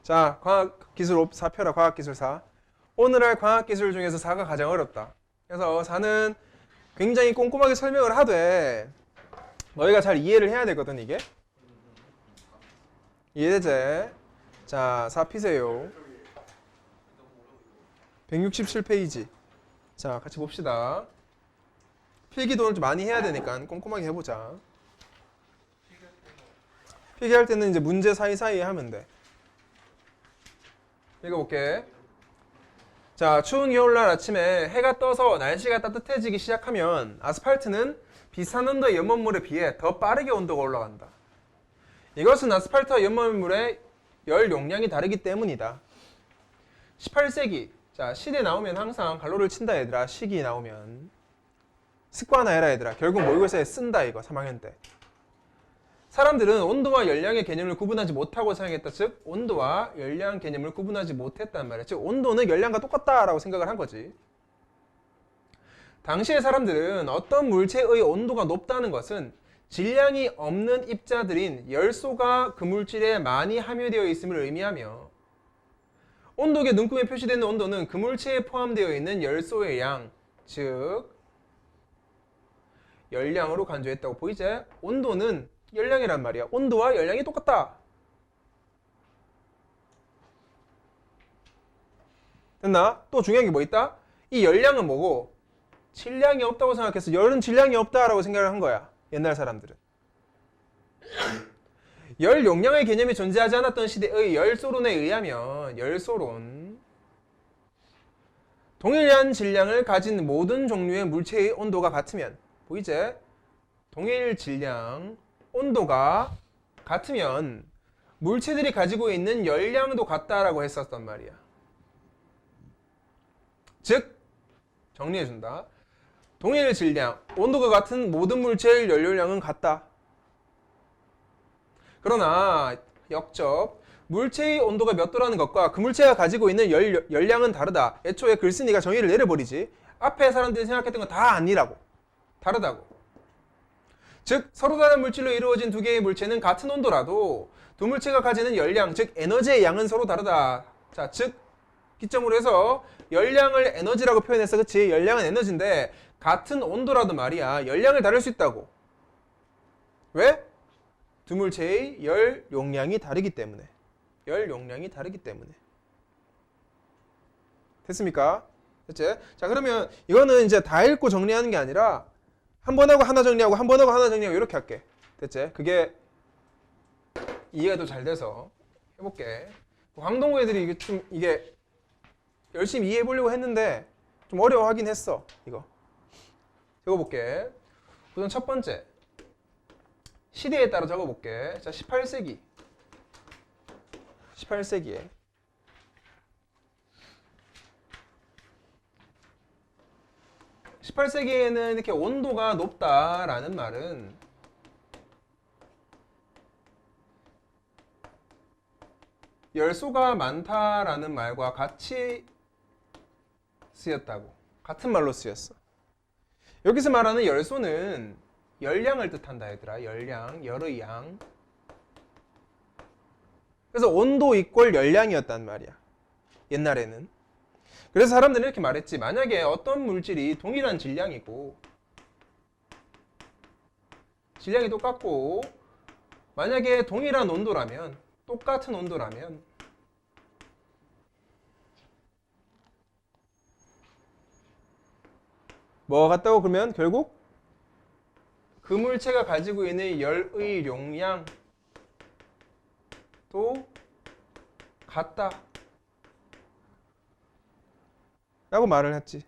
자, 과학기술 4펴라. 과학기술 4. 오늘 할 과학기술 중에서 4가 가장 어렵다. 그래서 4는 굉장히 꼼꼼하게 설명을 하되 너희가 잘 이해를 해야 되거든. 이게 이해되지? 자, 4 피세요. 167페이지. 자, 같이 봅시다. 필기도 좀 많이 해야 되니까 꼼꼼하게 해보자. 필기할 때는 이제 문제 사이사이에 하면 돼. 읽어볼게. 자, 추운 겨울날 아침에 해가 떠서 날씨가 따뜻해지기 시작하면 아스팔트는 비슷한 온도의 연못물에 비해 더 빠르게 온도가 올라간다. 이것은 아스팔트와 연못물의 열 용량이 다르기 때문이다. 18세기. 자, 시대 나오면 항상 갈로를 친다 얘들아. 시기 나오면 습관화해라 얘들아. 결국 모의고사에 쓴다 이거 3학년 때. 사람들은 온도와 열량의 개념을 구분하지 못하고 사용했다. 즉 온도와 열량 개념을 구분하지 못했단 말이야. 즉 온도는 열량과 똑같다라고 생각을 한 거지. 당시의 사람들은 어떤 물체의 온도가 높다는 것은 질량이 없는 입자들인 열소가 그 물질에 많이 함유되어 있음을 의미하며 온도계 눈금에 표시되는 온도는 그 물체에 포함되어 있는 열소의 양, 즉 열량으로 간주했다고 보이지? 온도는 열량이란 말이야. 온도와 열량이 똑같다. 됐나? 또 중요한 게 뭐 있다? 이 열량은 뭐고? 질량이 없다고 생각해서 열은 질량이 없다라고 생각을 한 거야. 옛날 사람들은. 열 용량의 개념이 존재하지 않았던 시대의 열소론에 의하면 열소론 동일한 질량을 가진 모든 종류의 물체의 온도가 같으면 보이지? 동일 질량 온도가 같으면 물체들이 가지고 있는 열량도 같다라고 했었단 말이야. 즉 정리해준다. 동일 질량, 온도가 같은 모든 물체의 연료량은 같다. 그러나 역적, 물체의 온도가 몇 도라는 것과 그 물체가 가지고 있는 열량은 다르다. 애초에 글쓴이가 정의를 내려버리지. 앞에 사람들이 생각했던 건 다 아니라고. 다르다고. 즉 서로 다른 물질로 이루어진 두 개의 물체는 같은 온도라도 두 물체가 가지는 열량, 즉 에너지의 양은 서로 다르다. 자, 즉 기점으로 해서 열량을 에너지라고 표현했어. 그치? 열량은 에너지인데 같은 온도라도 말이야. 열량을 다룰 수 있다고. 왜? 두 물체의 열 용량이 다르기 때문에. 열 용량이 다르기 때문에. 됐습니까? 됐지? 자, 그러면 이거는 이제 다 읽고 정리하는 게 아니라 한 번 하고 하나 정리하고 한 번 하고 하나 정리하고 이렇게 할게. 됐지? 그게 이해가 더 잘 돼서 해볼게. 황동구 애들이 이게 좀 이게 열심히 이해해 보려고 했는데 좀 어려워하긴 했어. 이거 적어볼게. 우선 첫 번째 시대에 따라 적어볼게. 자, 18세기 18세기에 18세기에는 이렇게 온도가 높다라는 말은 열소가 많다라는 말과 같이 쓰였다고. 같은 말로 쓰였어. 여기서 말하는 열소는 열량을 뜻한다 얘들아. 열량, 열의 양. 그래서 온도 이꼴 열량이었단 말이야. 옛날에는. 그래서 사람들은 이렇게 말했지. 만약에 어떤 물질이 동일한 질량이고 질량이 똑같고 만약에 동일한 온도라면 똑같은 온도라면 뭐가 같다고? 그러면 결국 그 물체가 가지고 있는 열의 용량도 같다 라고 말을 했지.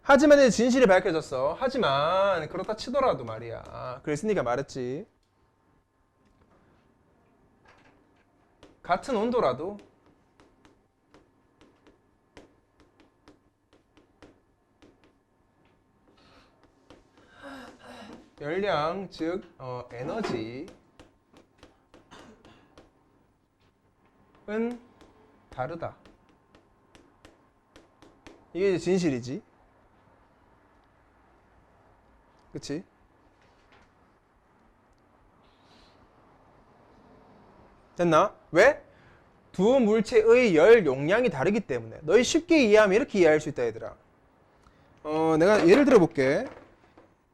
하지만 이제 진실이 밝혀졌어. 하지만 그렇다 치더라도 말이야. 글쓴이가 말했지. 같은 온도라도 열량, 즉 에너지는 다르다. 이게 이제 진실이지. 그치? 됐나? 왜? 두 물체의 열 용량이 다르기 때문에. 너희 쉽게 이해하면 이렇게 이해할 수 있다 얘들아. 내가 예를 들어 볼게.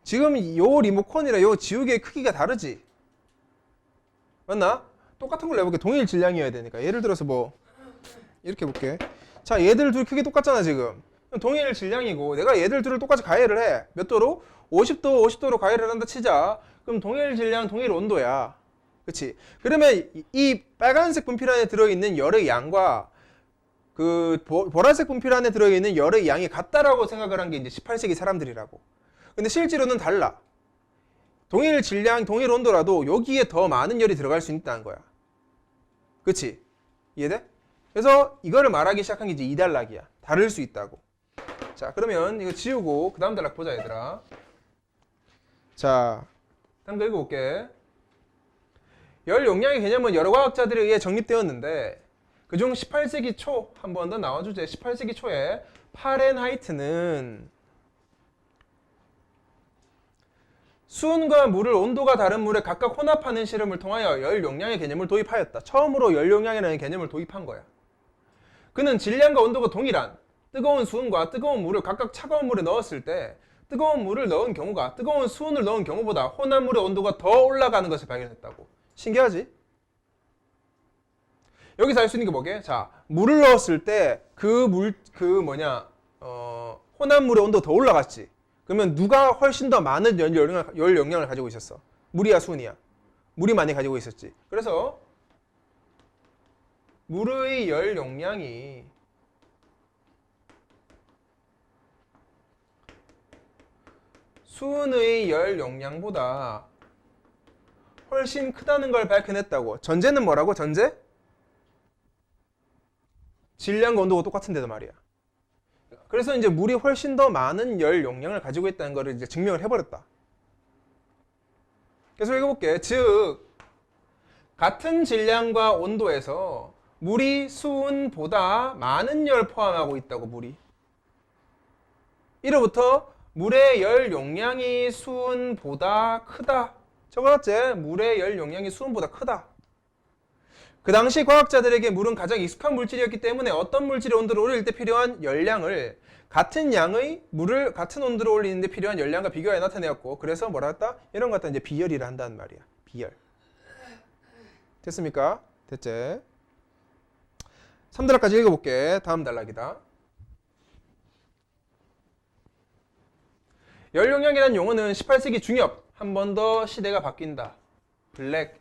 지금 요 리모컨이랑 요 지우개의 크기가 다르지? 맞나? 똑같은 걸로 해볼게. 동일 질량이어야 되니까. 예를 들어서 뭐 이렇게 볼게. 자, 얘들 둘 크기 똑같잖아 지금. 동일 질량이고 내가 얘들 둘을 똑같이 가열을 해. 몇 도로? 50도, 50도로 가열을 한다 치자. 그럼 동일 질량, 동일 온도야. 그치? 그러면 이 빨간색 분필 안에 들어있는 열의 양과 그 보라색 분필 안에 들어있는 열의 양이 같다라고 생각을 한 게 이제 18세기 사람들이라고. 근데 실제로는 달라. 동일 질량, 동일 온도라도 여기에 더 많은 열이 들어갈 수 있다는 거야. 그치? 이해돼? 그래서 이거를 말하기 시작한 게 이제 2단락이야. 다를 수 있다고. 자, 그러면 이거 지우고 그 다음 단락 보자 얘들아. 자, 다음 거 읽어볼게. 열 용량의 개념은 여러 과학자들에 의해 정립되었는데 그중 18세기 초 한 번 더 나와주제. 18세기 초에 파렌하이트는 수은과 물을 온도가 다른 물에 각각 혼합하는 실험을 통하여 열 용량의 개념을 도입하였다. 처음으로 열 용량이라는 개념을 도입한 거야. 그는 질량과 온도가 동일한 뜨거운 수은과 뜨거운 물을 각각 차가운 물에 넣었을 때 뜨거운 물을 넣은 경우가 뜨거운 수은을 넣은 경우보다 혼합물의 온도가 더 올라가는 것을 발견했다고. 신기하지? 여기서 알 수 있는 게 뭐게? 자, 물을 넣었을 때 혼합물의 온도가 더 올라갔지. 그러면 누가 훨씬 더 많은 열 용량을 가지고 있었어? 물이야, 수은이야? 물이 많이 가지고 있었지. 그래서 물의 열 용량이 수은의 열 용량보다 훨씬 크다는 걸 밝혀냈다고. 전제는 뭐라고? 전제? 질량과 온도가 똑같은데도 말이야. 그래서 이제 물이 훨씬 더 많은 열 용량을 가지고 있다는 걸 이제 증명을 해버렸다. 계속 읽어볼게. 즉, 같은 질량과 온도에서 물이 수은보다 많은 열 포함하고 있다고, 물이. 이로부터 물의 열 용량이 수은보다 크다. 적어놨지? 물의 열 용량이 수은보다 크다. 그 당시 과학자들에게 물은 가장 익숙한 물질이었기 때문에 어떤 물질의 온도를 올릴 때 필요한 열량을 같은 양의 물을 같은 온도로 올리는데 필요한 열량과 비교하여 나타내었고, 그래서 뭐라 했다? 이런 거 갖다 이제 비열이라 한다는 말이야. 비열. 됐습니까? 됐지? 3단락까지 읽어볼게. 다음 단락이다. 열 용량이라는 용어는 18세기 중엽, 한 번 더 시대가 바뀐다. 블랙에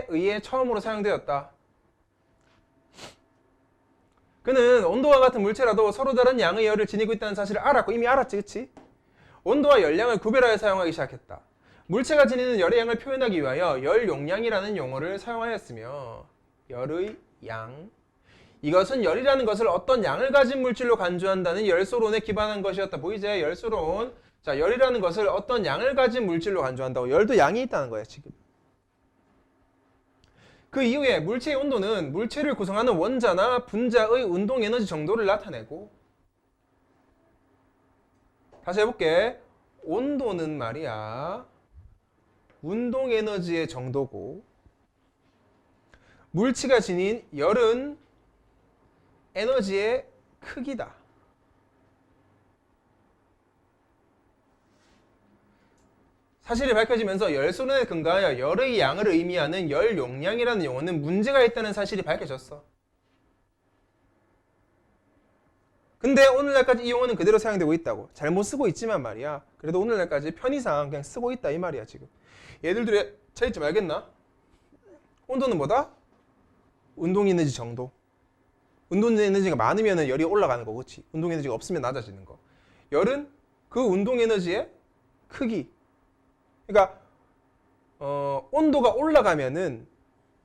의해 처음으로 사용되었다. 그는 온도와 같은 물체라도 서로 다른 양의 열을 지니고 있다는 사실을 알았고, 이미 알았지, 그치? 온도와 열량을 구별하여 사용하기 시작했다. 물체가 지니는 열의 양을 표현하기 위하여 열 용량이라는 용어를 사용하였으며, 열의 양, 이것은 열이라는 것을 어떤 양을 가진 물질로 간주한다는 열소론에 기반한 것이었다. 보이지? 열소론. 자, 열이라는 것을 어떤 양을 가진 물질로 간주한다고. 열도 양이 있다는 거야, 지금. 그 이후에 물체의 온도는 물체를 구성하는 원자나 분자의 운동 에너지 정도를 나타내고, 다시 해볼게. 온도는 말이야, 운동 에너지의 정도고, 물체가 지닌 열은 에너지의 크기다. 사실이 밝혀지면서 열소론에 근거하여 열의 양을 의미하는 열 용량이라는 용어는 문제가 있다는 사실이 밝혀졌어. 근데 오늘날까지 이 용어는 그대로 사용되고 있다고. 잘못 쓰고 있지만 말이야. 그래도 오늘날까지 편의상 그냥 쓰고 있다 이 말이야 지금. 얘들들의 차이점 알겠나? 온도는 뭐다? 운동 에너지 정도. 운동 에너지가 많으면 열이 올라가는 거, 그렇지? 운동 에너지가 없으면 낮아지는 거. 열은 그 운동 에너지의 크기. 그러니까 온도가 올라가면은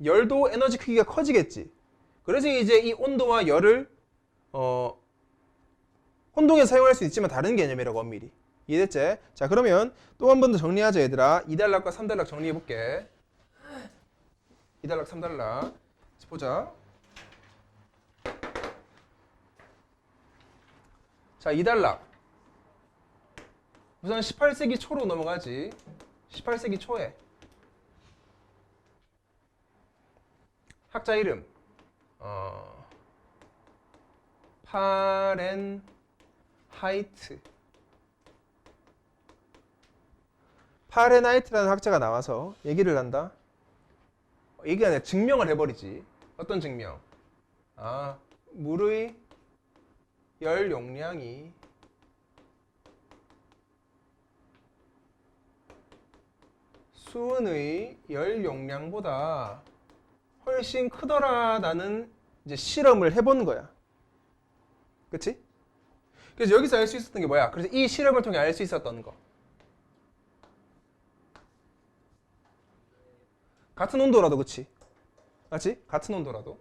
열도 에너지 크기가 커지겠지. 그래서 이제 이 온도와 열을 혼동해서 사용할 수 있지만 다른 개념이라고, 엄밀히. 이해됐지? 자, 그러면 또 한 번 더 정리하자 얘들아. 2단락과 3단락 정리해볼게. 2단락 3단락 보자. 자, 2단락. 우선 18세기 초로 넘어가지. 18세기 초에 학자 이름 파렌하이트. 파렌하이트라는 학자가 나와서 얘기를 한다. 얘기가 아니라 증명을 해버리지. 어떤 증명? 물의 열 용량이 수은의 열 용량보다 훨씬 크더라라는 이제 실험을 해본 거야. 그치? 그래서 여기서 알 수 있었던 게 뭐야? 그래서 이 실험을 통해 알 수 있었던 거. 같은 온도라도, 그치? 맞지? 같은 온도라도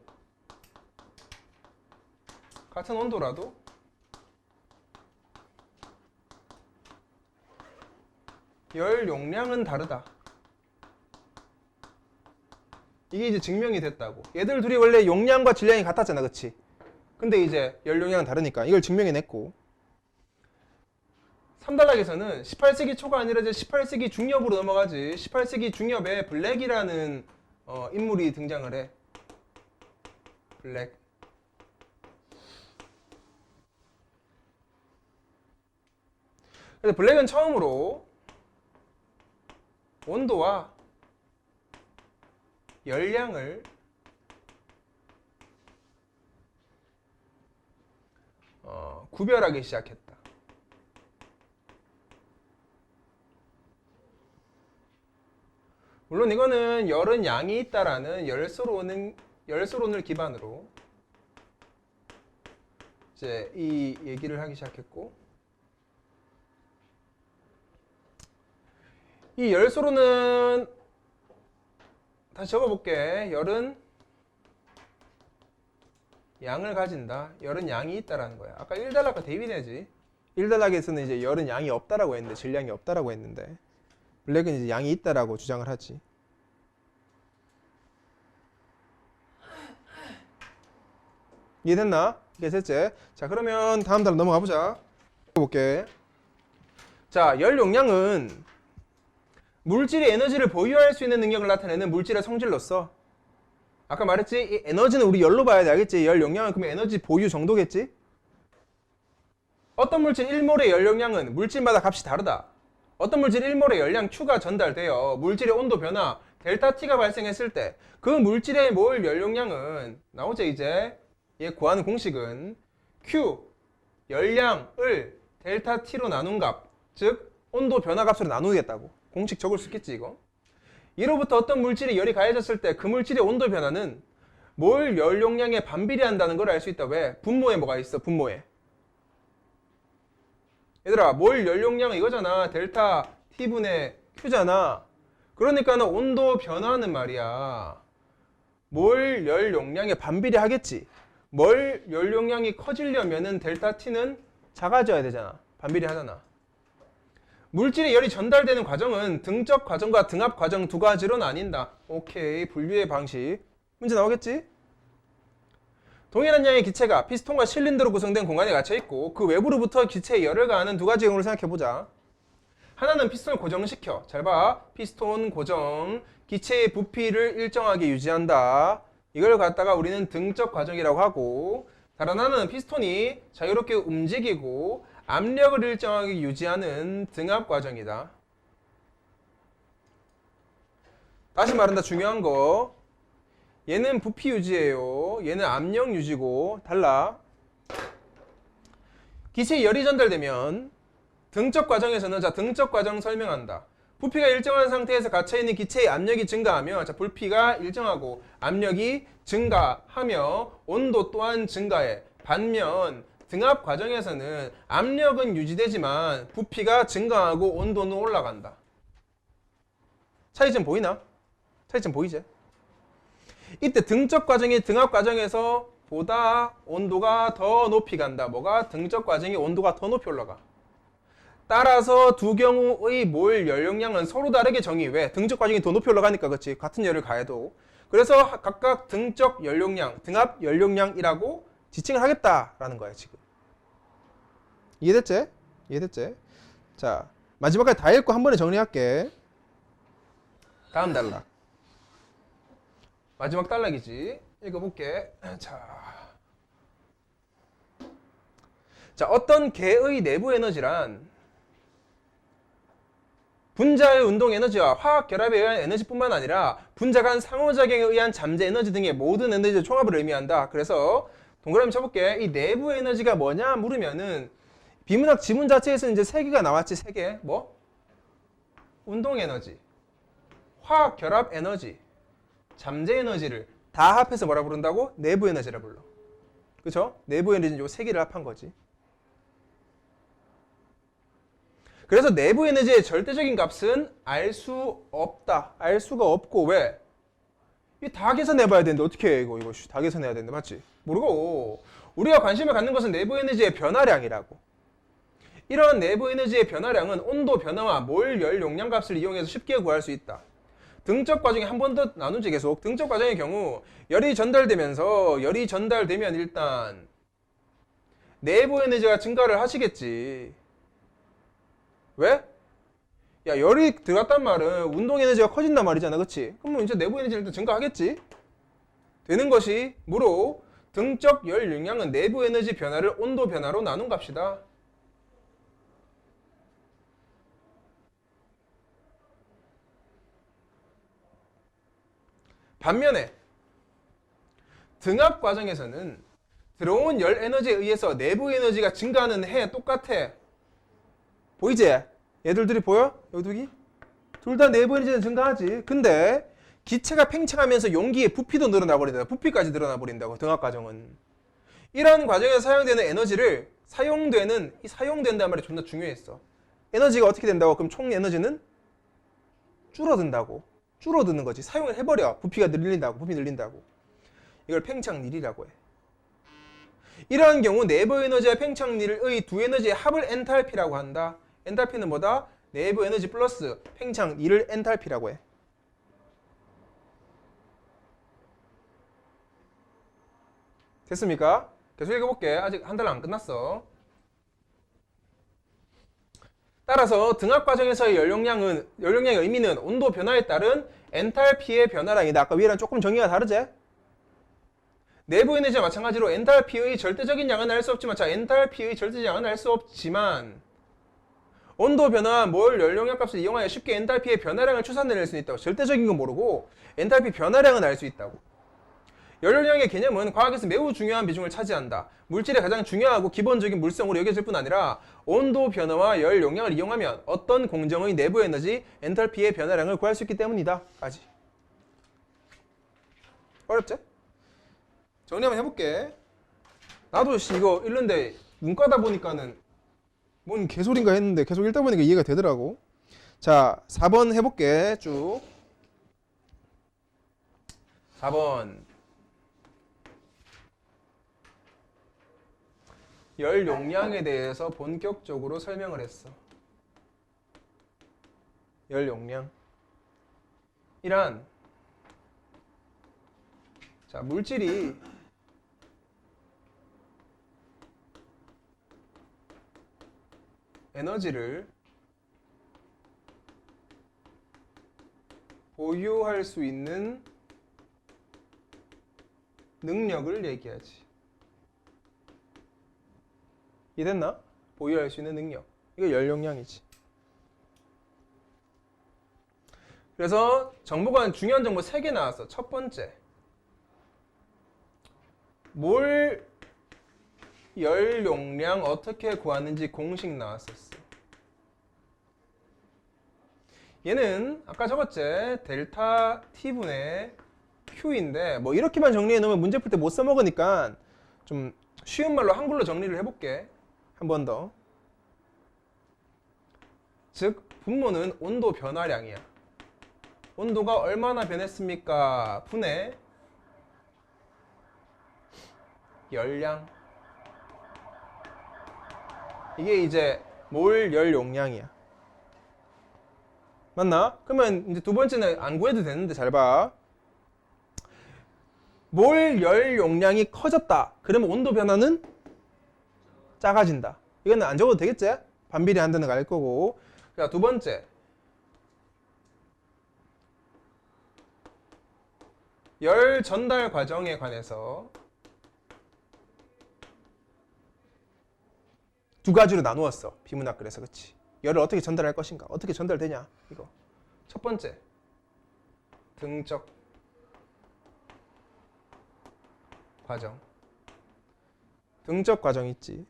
열 용량은 다르다. 이게 이제 증명이 됐다고. 얘들 둘이 원래 용량과 질량이 같았잖아, 그치? 근데 이제 열 용량은 다르니까 이걸 증명해냈고, 3단락에서는 18세기 초가 아니라 이제 18세기 중엽으로 넘어가지. 18세기 중엽에 블랙이라는 인물이 등장을 해. 블랙. 그래서 블랙은 처음으로 온도와 열량을 구별하기 시작했다. 물론 이거는 열은 양이 있다라는 열소론을 기반으로 이제 이 얘기를 하기 시작했고, 이 열소론은 다시 적어볼게. 열은 양을 가진다. 열은 양이 있다라는 거야. 아까 1단락과 대비되지. 1단락에서는 이제 열은 양이 없다라고 했는데, 질량이 없다라고 했는데, 블랙은 이제 양이 있다라고 주장을 하지. 이해됐나? 이게 셋째. 자, 그러면 다음 단락 넘어가 보자. 볼게. 자, 열 용량은 물질이 에너지를 보유할 수 있는 능력을 나타내는 물질의 성질로서, 아까 말했지? 이 에너지는 우리 열로 봐야 돼. 알겠지? 열 용량은 그러면 에너지 보유 정도겠지? 어떤 물질 1몰의 열 용량은 물질마다 값이 다르다. 어떤 물질 1몰의 열량 Q가 전달되어 물질의 온도 변화 델타 T가 발생했을 때 그 물질의 몰 열용량은 나오죠. 이제 얘 구하는 공식은 Q 열량을 델타 T로 나눈 값, 즉 온도 변화 값으로 나누겠다고. 공식 적을 수 있겠지 이거. 이로부터 어떤 물질이 열이 가해졌을 때 그 물질의 온도 변화는 몰 열용량에 반비례한다는 걸 알 수 있다. 왜? 분모에 뭐가 있어? 분모에. 얘들아, 몰 열용량은 이거잖아. 델타 T분의 Q잖아. 그러니까는 온도 변화는 말이야, 몰 열용량에 반비례하겠지. 몰 열용량이 커지려면은 델타 T는 작아져야 되잖아. 반비례하잖아. 물질의 열이 전달되는 과정은 등적 과정과 등압 과정 두 가지로 나뉜다. 오케이. 분류의 방식. 문제 나오겠지? 동일한 양의 기체가 피스톤과 실린더로 구성된 공간에 갇혀 있고 그 외부로부터 기체에 열을 가하는 두 가지 경우를 생각해 보자. 하나는 피스톤을 고정시켜. 잘 봐. 피스톤 고정. 기체의 부피를 일정하게 유지한다. 이걸 갖다가 우리는 등적 과정이라고 하고, 다른 하나는 피스톤이 자유롭게 움직이고 압력을 일정하게 유지하는 등압 과정이다. 다시 말한다. 중요한 거. 얘는 부피 유지예요. 얘는 압력 유지고 달라. 기체에 열이 전달되면 등적 과정에서는, 자, 등적 과정 설명한다. 부피가 일정한 상태에서 갇혀있는 기체의 압력이 증가하며, 자, 부피가 일정하고 압력이 증가하며 온도 또한 증가해. 반면 등압 과정에서는 압력은 유지되지만 부피가 증가하고 온도는 올라간다. 차이점 보이나? 차이점 보이지? 이때 등적 과정이 등압 과정에서 보다 온도가 더 높이 간다. 뭐가? 등적 과정이 온도가 더 높이 올라가. 따라서 두 경우의 몰 열용량은 서로 다르게 정의. 왜? 등적 과정이 더 높이 올라가니까. 그렇지? 같은 열을 가해도. 그래서 각각 등적 열용량, 등압 열용량이라고 지칭을 하겠다라는 거야 지금. 이해됐지? 이해됐지? 자, 마지막까지 다 읽고 한 번에 정리할게. 다음 단락. 마지막 단락이지. 읽어볼게. 자, 어떤 개의 내부 에너지란 분자의 운동 에너지와 화학 결합에 의한 에너지뿐만 아니라 분자 간 상호작용에 의한 잠재 에너지 등의 모든 에너지의 총합을 의미한다. 그래서 동그라미 쳐볼게. 이 내부 에너지가 뭐냐 물으면은 비문학 지문 자체에서 이제 세 개가 나왔지. 세 개. 뭐? 운동 에너지, 화학 결합 에너지, 잠재 에너지를 다 합해서 뭐라 부른다고? 내부 에너지라 불러. 그쵸? 내부 에너지는 요 세 개를 합한 거지. 그래서 내부 에너지의 절대적인 값은 알 수 없다. 알 수가 없고. 왜? 이 다 계산해봐야 되는데 어떻게 해 이거 다 계산해야 되는데 맞지? 모르고. 우리가 관심을 갖는 것은 내부 에너지의 변화량이라고. 이런 내부 에너지의 변화량은 온도 변화와 몰 열 용량 값을 이용해서 쉽게 구할 수 있다. 등적 과정에 한 번 더 나누지 계속. 등적 과정의 경우 열이 전달되면 일단 내부 에너지가 증가를 하시겠지. 왜? 야, 열이 들어갔단 말은 운동 에너지가 커진단 말이잖아. 그치? 그러면 이제 내부 에너지는 일단 증가하겠지? 되는 것이 무로 등적 열 용량은 내부 에너지 변화를 온도 변화로 나눈 값이다. 반면에 등압 과정에서는 들어온 열 에너지에 의해서 내부 에너지가 증가하는 해 똑같아. 보이지? 얘들 둘이 보여? 여기 두기? 둘 다 내부 에너지는 증가하지. 근데 기체가 팽창하면서 용기의 부피도 늘어나 버린다. 부피까지 늘어나 버린다고. 등압 과정은. 이런 과정에서 사용되는 에너지를 사용된다는 말이 존나 중요했어. 에너지가 어떻게 된다고? 그럼 총 에너지는 줄어든다고. 줄어드는 거지. 사용을 해버려. 부피 늘린다고. 이걸 팽창률이라고 해. 이러한 경우 내부 에너지와 팽창률의 두 에너지의 합을 엔탈피라고 한다. 엔탈피는 뭐다? 내부 에너지 플러스 팽창률을 엔탈피라고 해. 됐습니까? 계속 읽어볼게. 아직 한 달 안 끝났어. 따라서 등압 과정에서의 열용량의 의미는 온도 변화에 따른 엔탈피의 변화량이다. 아까 위에랑 조금 정의가 다르지? 내부 에너지와 마찬가지로 엔탈피의 절대적인 양은 알 수 없지만, 엔탈피의 절대적인 양은 알 수 없지만 온도 변화와 몰 열용량 값을 이용하여 쉽게 엔탈피의 변화량을 추산해낼 수 있다고. 절대적인 건 모르고 엔탈피 변화량은 알 수 있다고. 열용량의 개념은 과학에서 매우 중요한 비중을 차지한다. 물질의 가장 중요하고 기본적인 물성으로 여겨질 뿐 아니라 온도 변화와 열 용량을 이용하면 어떤 공정의 내부 에너지, 엔탈피의 변화량을 구할 수 있기 때문이다. 까지. 어렵지? 정리 한번 해볼게. 나도 이거 읽는데 문과다 보니까는 뭔 개소리인가 했는데 계속 읽다 보니까 이해가 되더라고. 자, 4번 해볼게. 쭉. 4번. 열 용량에 대해서 본격적으로 설명을 했어. 열 용량. 이란 자, 물질이 에너지를 보유할 수 있는 능력을 얘기하지. 이해됐나? 보유할 수 있는 능력. 이거 열 용량이지. 그래서 정보관 중요한 정보 3개 나왔어. 첫 번째, 몰 열 용량 어떻게 구하는지 공식 나왔었어. 얘는 아까 적었지? 델타 T분의 Q인데 뭐 이렇게만 정리해 놓으면 문제 풀 때 못 써먹으니까 좀 쉬운 말로 한글로 정리를 해볼게. 한 번 더. 즉 분모는 온도 변화량이야. 온도가 얼마나 변했습니까? 분의 열량. 이게 이제 몰 열 용량이야. 맞나? 그러면 이제 두 번째는 안 구해도 되는데 잘 봐. 몰 열 용량이 커졌다. 그러면 온도 변화는 작아진다. 이거는 안 적어도 되겠지? 반비례 한다는 거 알 거고. 자, 두 번째. 열 전달 과정에 관해서 두 가지로 나누었어. 비문학 그래서 그치. 열을 어떻게 전달할 것인가? 어떻게 전달되냐? 이거. 첫 번째. 등적 과정. 등적 과정 있지.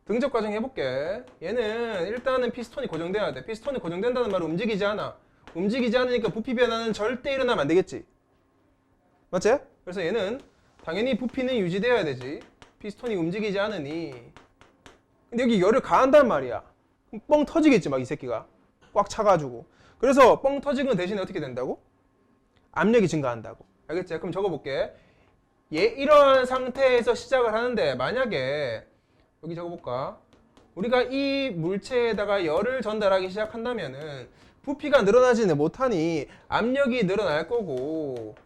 등적 과정 해볼게. 얘는 일단은 피스톤이 고정돼야 돼. 피스톤이 고정된다는 말은 움직이지 않아. 움직이지 않으니까 부피 변화는 절대 일어나면 안 되겠지. 맞지? 그래서 얘는 당연히 부피는 유지돼야 되지. 피스톤이 움직이지 않으니. 근데 여기 열을 가한단 말이야. 그럼 뻥 터지겠지 막 이 새끼가. 꽉 차가지고. 그래서 뻥 터진 건 대신에 어떻게 된다고? 압력이 증가한다고. 알겠지? 그럼 적어볼게. 이런 상태에서 시작을 하는데 만약에 여기 적어볼까? 우리가 이 물체에다가 열을 전달하기 시작한다면은 부피가 늘어나지는 못하니 압력이 늘어날 거고,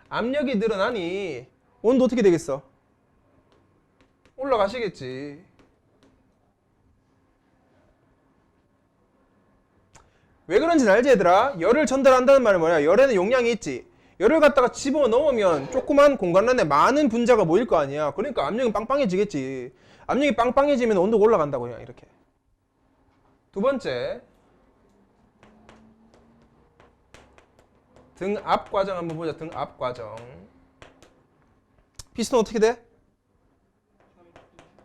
압력이 늘어나니 온도 어떻게 되겠어? 올라가시겠지. 왜 그런지 알지 얘들아? 열을 전달한다는 말은 뭐야? 열에는 용량이 있지. 열을 갖다가 집어넣으면 조그만 공간 안에 많은 분자가 모일 거 아니야. 그러니까 압력이 빵빵해지겠지. 압력이 빵빵해지면 온도가 올라간다고 그냥 이렇게. 두 번째, 등압 과정 한번 보자. 등압 과정. 피스톤 어떻게 돼?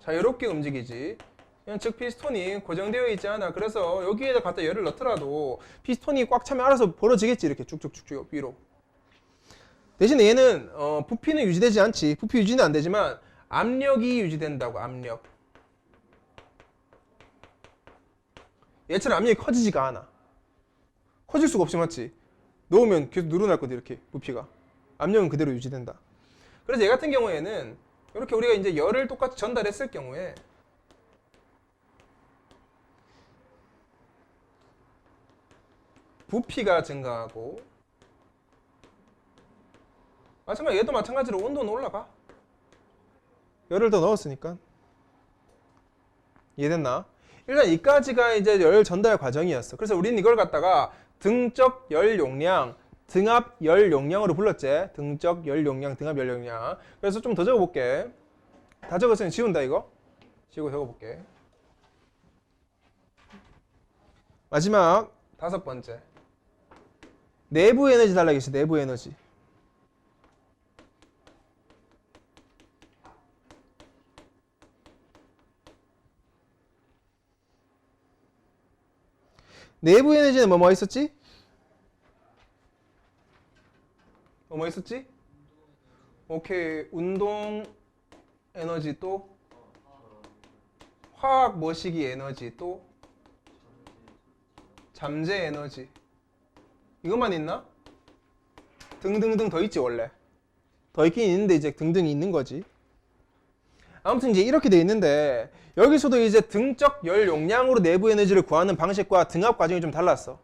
자유롭게 움직이지. 그냥 즉 피스톤이 고정되어 있지 않아. 그래서 여기에다 갖다 열을 넣더라도 피스톤이 꽉 차면 알아서 벌어지겠지. 이렇게 쭉쭉쭉쭉 위로. 대신에 얘는 부피는 유지되지 않지. 부피 유지는 안 되지만 압력이 유지된다고. 압력. 얘처럼 압력이 커지지가 않아. 커질 수가 없지 맞지? 넣으면 계속 늘어날 거지 이렇게 부피가. 압력은 그대로 유지된다. 그래서 얘 같은 경우에는 이렇게 우리가 이제 열을 똑같이 전달했을 경우에 부피가 증가하고, 마찬가지로 얘도 마찬가지로 온도는 올라가. 열을 더 넣었으니까. 이해됐나? 일단 이까지가 이제 열 전달 과정이었어. 그래서 우리는 이걸 갖다가 등적 열 용량, 등압 열 용량으로 불렀지. 등적 열 용량, 등압 열 용량. 그래서 좀 더 적어볼게. 다 적었으면 지운다 이거. 지우고 적어볼게. 마지막 다섯 번째. 내부 에너지 달라고 했어. 내부 에너지. 내부 에너지는 뭐 있었지? 뭐 있었지? 오케이. 운동 에너지 또 화학 머시기 에너지 또 잠재 에너지. 이것만 있나? 등등등 더 있지 원래. 더 있긴 있는데 이제 등등이 있는 거지. 아무튼 이제 이렇게 돼 있는데 여기서도 이제 등적 열 용량으로 내부 에너지를 구하는 방식과 등압 과정이 좀 달랐어.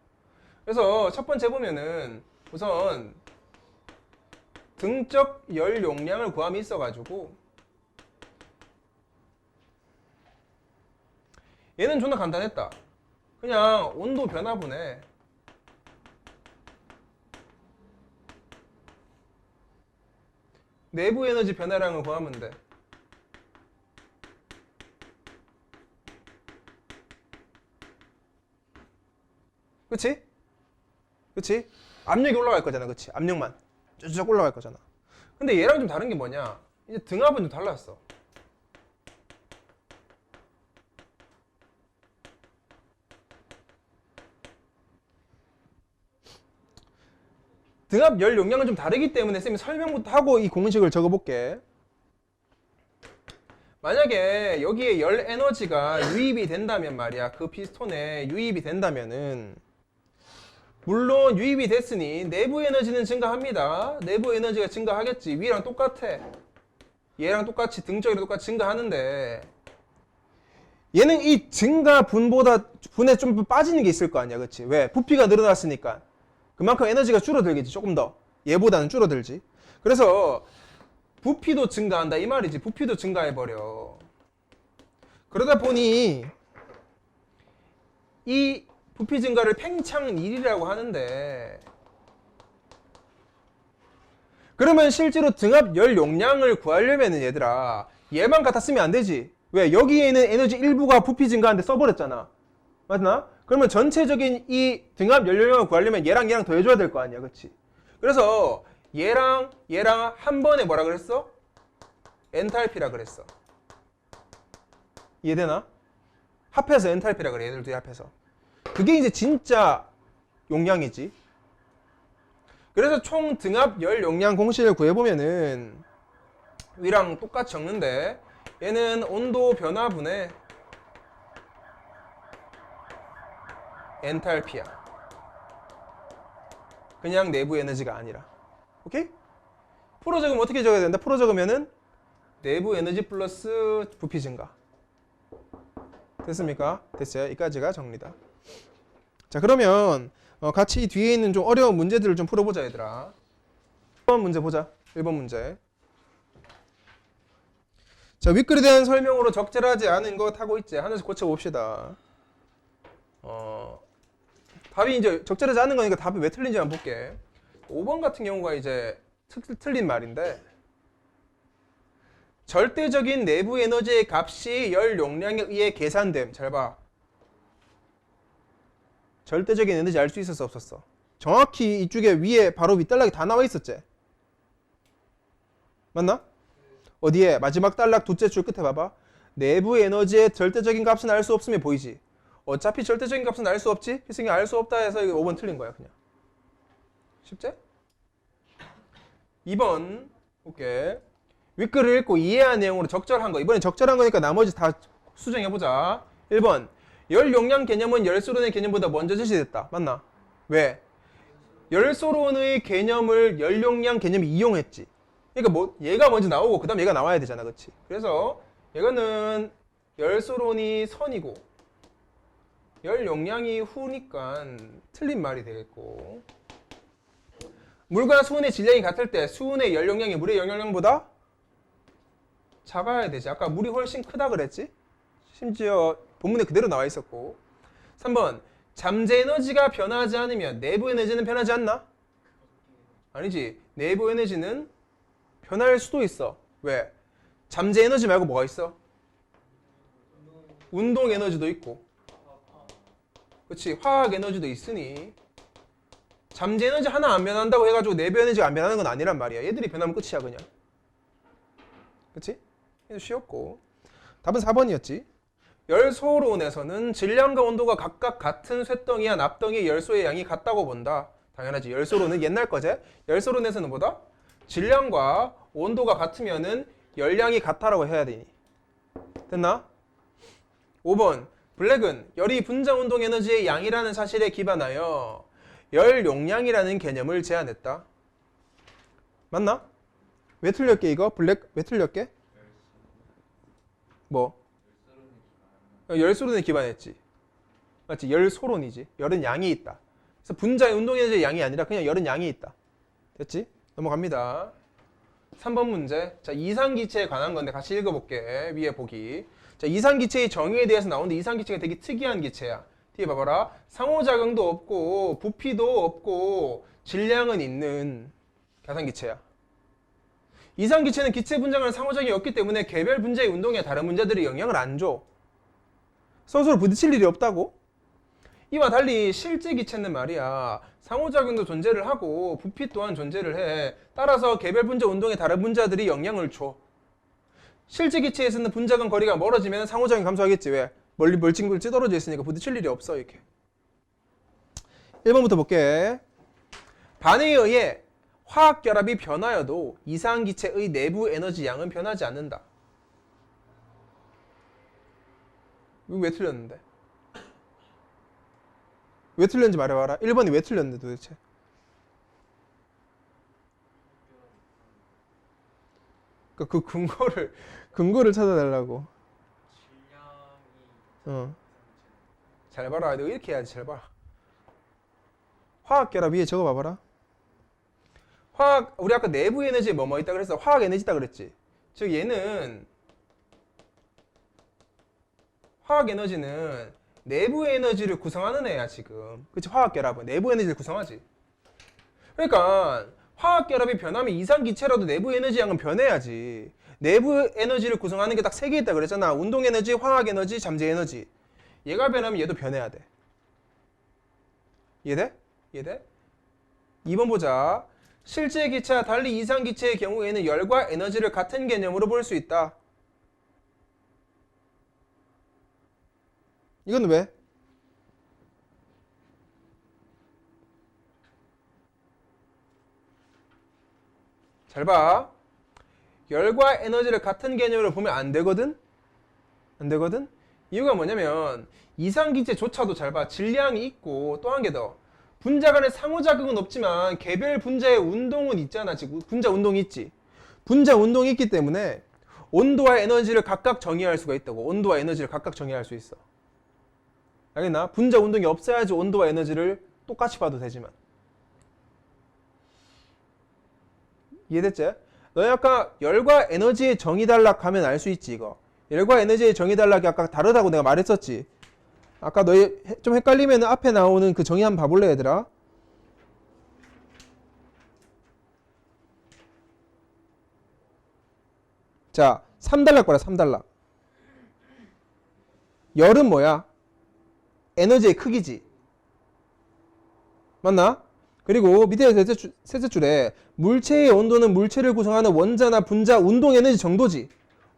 그래서 첫 번째 보면은 우선 등적 열 용량을 구함이 있어가지고 얘는 존나 간단했다. 그냥 온도 변화분에 내부 에너지 변화량을 구하면 돼. 그치? 그치? 압력이 올라갈 거잖아. 그치? 압력만 쭉 올라갈 거잖아. 근데 얘랑 좀 다른 게 뭐냐? 이제 등압은 좀 달랐어. 등압 열 용량은 좀 다르기 때문에 쌤이 설명부터 하고 이 공식을 적어볼게. 만약에 여기에 열 에너지가 유입이 된다면 말이야. 그 피스톤에 유입이 된다면은 물론 유입이 됐으니 내부 에너지는 증가합니다. 내부 에너지가 증가하겠지. 위랑 똑같아. 얘랑 똑같이 등적이랑 똑같이 증가하는데 얘는 이 증가 분에 좀 빠지는 게 있을 거 아니야. 그치? 왜? 부피가 늘어났으니까. 그만큼 에너지가 줄어들겠지. 조금 더. 얘보다는 줄어들지. 그래서 부피도 증가한다 이 말이지. 부피도 증가해버려. 그러다 보니 이 부피 증가를 팽창일이라고 하는데 그러면 실제로 등합 열 용량을 구하려면 얘들아 얘만 같았으면 안 되지. 왜? 여기에 있는 에너지 일부가 부피 증가하는데 써버렸잖아. 맞나? 그러면 전체적인 이 등합 열 용량을 구하려면 얘랑 더해줘야 될 거 아니야. 그치? 그래서 얘랑 한 번에 뭐라 그랬어? 엔탈피라 그랬어. 이해되나? 합해서 엔탈피라 그래. 얘들 둘이 합해서. 그게 이제 진짜 용량이지. 그래서 총 등합 열 용량 공식을 구해보면은 위랑 똑같이 적는데 얘는 온도 변화분의 엔탈피야. 그냥 내부 에너지가 아니라. 오케이? 풀어 적으면 어떻게 적어야 된다? 풀어 적으면은 내부 에너지 플러스 부피 증가. 됐습니까? 됐어요. 여기까지가 정리다. 자, 그러면 같이 뒤에 있는 좀 어려운 문제들을 좀 풀어보자, 얘들아. 1번 문제 보자. 1번 문제. 자, 윗글에 대한 설명으로 적절하지 않은 것 하고 있지. 하나씩 고쳐봅시다. 답이 이제 적절하지 않은 거니까 답이 왜 틀린지 한번 볼게. 5번 같은 경우가 이제 틀린 말인데, 절대적인 내부 에너지의 값이 열 용량에 의해 계산됨. 잘 봐. 절대적인 에너지 알 수 있었어, 없었어? 정확히 이쪽에 위에 바로 윗단락이 다 나와 있었지? 맞나? 어디에? 마지막 단락 둘째 줄 끝에 봐봐. 내부 에너지의 절대적인 값은 알 수 없으면 보이지? 어차피 절대적인 값은 알 수 없지? 필승이 알 수 없다 해서 이거 5번 틀린 거야, 그냥. 쉽지? 2번 볼게. 윗글을 읽고 이해한 내용으로 적절한 거. 이번엔 적절한 거니까 나머지 다 수정해보자. 1번. 열 용량 개념은 열소론의 개념보다 먼저 제시됐다. 맞나? 왜? 열소론의 개념을 열 용량 개념이 이용했지. 그러니까 뭐 얘가 먼저 나오고 그 다음 얘가 나와야 되잖아. 그치? 그래서 이거는 열소론이 선이고 열 용량이 후니까 틀린 말이 되겠고, 물과 수은의 질량이 같을 때 수은의 열 용량이 물의 열 용량보다 작아야 되지. 아까 물이 훨씬 크다 그랬지? 심지어 본문에 그대로 나와 있었고. 3번. 잠재 에너지가 변하지 않으면 내부 에너지는 변하지 않나? 아니지. 내부 에너지는 변할 수도 있어. 왜? 잠재 에너지 말고 뭐가 있어? 운동 에너지도 있고, 그렇지, 화학 에너지도 있으니 잠재 에너지 하나 안 변한다고 해가지고 내부 에너지가 안 변하는 건 아니란 말이야. 얘들이 변하면 끝이야 그냥. 그렇지? 쉬웠고. 답은 4번이었지. 열소론에서는 질량과 온도가 각각 같은 쇳덩이와 납덩이의 열소의 양이 같다고 본다. 당연하지. 열소론은 옛날 거지. 열소론에서는 뭐다? 질량과 온도가 같으면은 열량이 같다라고 해야 되니. 됐나? 5번. 블랙은 열이 분자 운동 에너지의 양이라는 사실에 기반하여 열 용량이라는 개념을 제안했다. 맞나? 왜 틀렸게 이거? 블랙 왜 틀렸게? 뭐? 열소론에 기반했지. 맞지? 열소론이지. 열은 양이 있다. 그래서 분자의 운동 에너지의 양이 아니라 그냥 열은 양이 있다. 됐지? 넘어갑니다. 3번 문제. 자, 이상기체에 관한 건데 같이 읽어볼게. 위에 보기. 자, 이상기체의 정의에 대해서 나오는데 이상기체가 되게 특이한 기체야. 뒤에 봐봐라. 상호작용도 없고 부피도 없고 질량은 있는 가상기체야. 이상기체는 기체 분자간 상호작용이 없기 때문에 개별 분자의 운동에 다른 분자들이 영향을 안 줘. 서로 부딪힐 일이 없다고? 이와 달리 실제 기체는 말이야, 상호작용도 존재를 하고 부피 또한 존재를 해. 따라서 개별 분자 운동에 다른 분자들이 영향을 줘. 실제 기체에서는 분자 간 거리가 멀어지면 상호작용 감소하겠지. 왜? 멀찍 떨어져 있으니까 부딪힐 일이 없어. 이렇게. 1번부터 볼게. 반응에 의해 화학결합이 변하여도 이상기체의 내부 에너지 양은 변하지 않는다. 이거 왜 틀렸는데? 왜 틀렸는지 말해봐라. 1번이 왜 틀렸는데 도대체? 그 근거를 찾아달라고. 잘 봐라. 너 이렇게 해야지. 잘 봐. 화학결합 위에 적어봐봐라. 우리 아까 내부 에너지에 뭐뭐 있다 그랬어? 화학 에너지다 그랬지? 즉 얘는 화학 에너지는 내부 에너지를 구성하는 애야 지금. 그치? 화학결합은 내부 에너지를 구성하지. 그러니까 화학결합이 변하면 이상기체라도 내부 에너지 양은 변해야지. 내부 에너지를 구성하는 게 딱 3개 있다 그랬잖아. 운동에너지, 화학에너지, 잠재에너지. 얘가 변하면 얘도 변해야 돼. 이해돼? 이해돼? 2번 보자. 실제 기체와 달리 이상기체의 경우에는 열과 에너지를 같은 개념으로 볼 수 있다. 이건 왜? 잘 봐. 열과 에너지를 같은 개념으로 보면 안 되거든? 안 되거든? 이유가 뭐냐면 이상기체조차도 잘 봐. 질량이 있고 또 한 개 더. 분자 간의 상호작용은 없지만 개별 분자의 운동은 있잖아. 지금 분자 운동이 있지. 분자 운동이 있기 때문에 온도와 에너지를 각각 정의할 수가 있다고. 온도와 에너지를 각각 정의할 수 있어. 알겠나? 분자 운동이 없어야지 온도와 에너지를 똑같이 봐도 되지만. 이해됐지? 너희 아까 열과 에너지의 정의단락 하면 알 수 있지 이거. 열과 에너지의 정의단락이 아까 다르다고 내가 말했었지. 아까 너희 좀 헷갈리면 앞에 나오는 그 정의 한번 봐볼래 얘들아? 자, 3단락 봐라 3단락. 열은 뭐야? 에너지의 크기지. 맞나? 그리고 밑에 셋째 줄에 물체의 온도는 물체를 구성하는 원자나 분자 운동 에너지 정도지.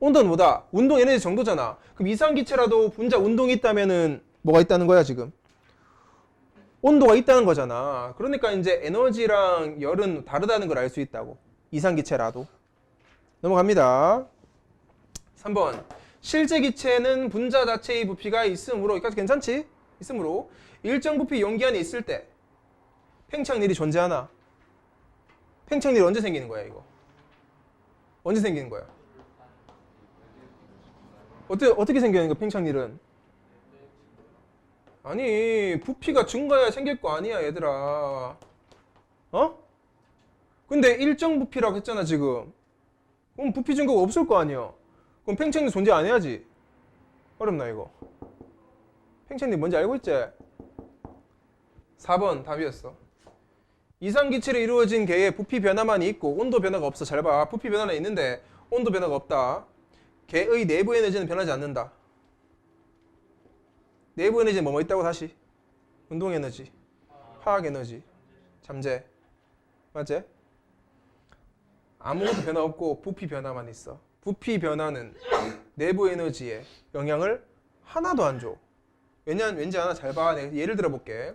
온도는 뭐다? 운동 에너지 정도잖아. 그럼 이상기체라도 분자 운동이 있다면은 뭐가 있다는 거야 지금? 온도가 있다는 거잖아. 그러니까 이제 에너지랑 열은 다르다는 걸 알 수 있다고. 이상기체라도. 넘어갑니다. 3번. 실제 기체는 분자 자체의 부피가 있으므로, 여기까지 괜찮지? 있으므로 일정 부피 용기 안에 있을 때 팽창률이 존재하나? 팽창률이 언제 생기는 거야 이거? 언제 생기는 거야? 어떻게 생기는 거야 팽창률은? 아니 부피가 증가해야 생길 거 아니야 얘들아. 어? 근데 일정 부피라고 했잖아 지금. 그럼 부피 증가가 없을 거 아니야. 그럼 팽창률 존재 안 해야지. 어렵나 이거? 팽창률 뭔지 알고 있지? 4번 답이었어. 이상기체로 이루어진 개의 부피 변화만 있고 온도 변화가 없어. 잘 봐. 부피 변화는 있는데 온도 변화가 없다. 개의 내부 에너지는 변하지 않는다. 내부 에너지는 뭐뭐 있다고 다시? 운동 에너지, 화학 에너지, 잠재. 맞지? 아무것도 변화 없고 부피 변화만 있어. 부피 변화는 내부 에너지에 영향을 하나도 안 줘. 왠지 아나? 잘 봐. 내가 예를 들어 볼게.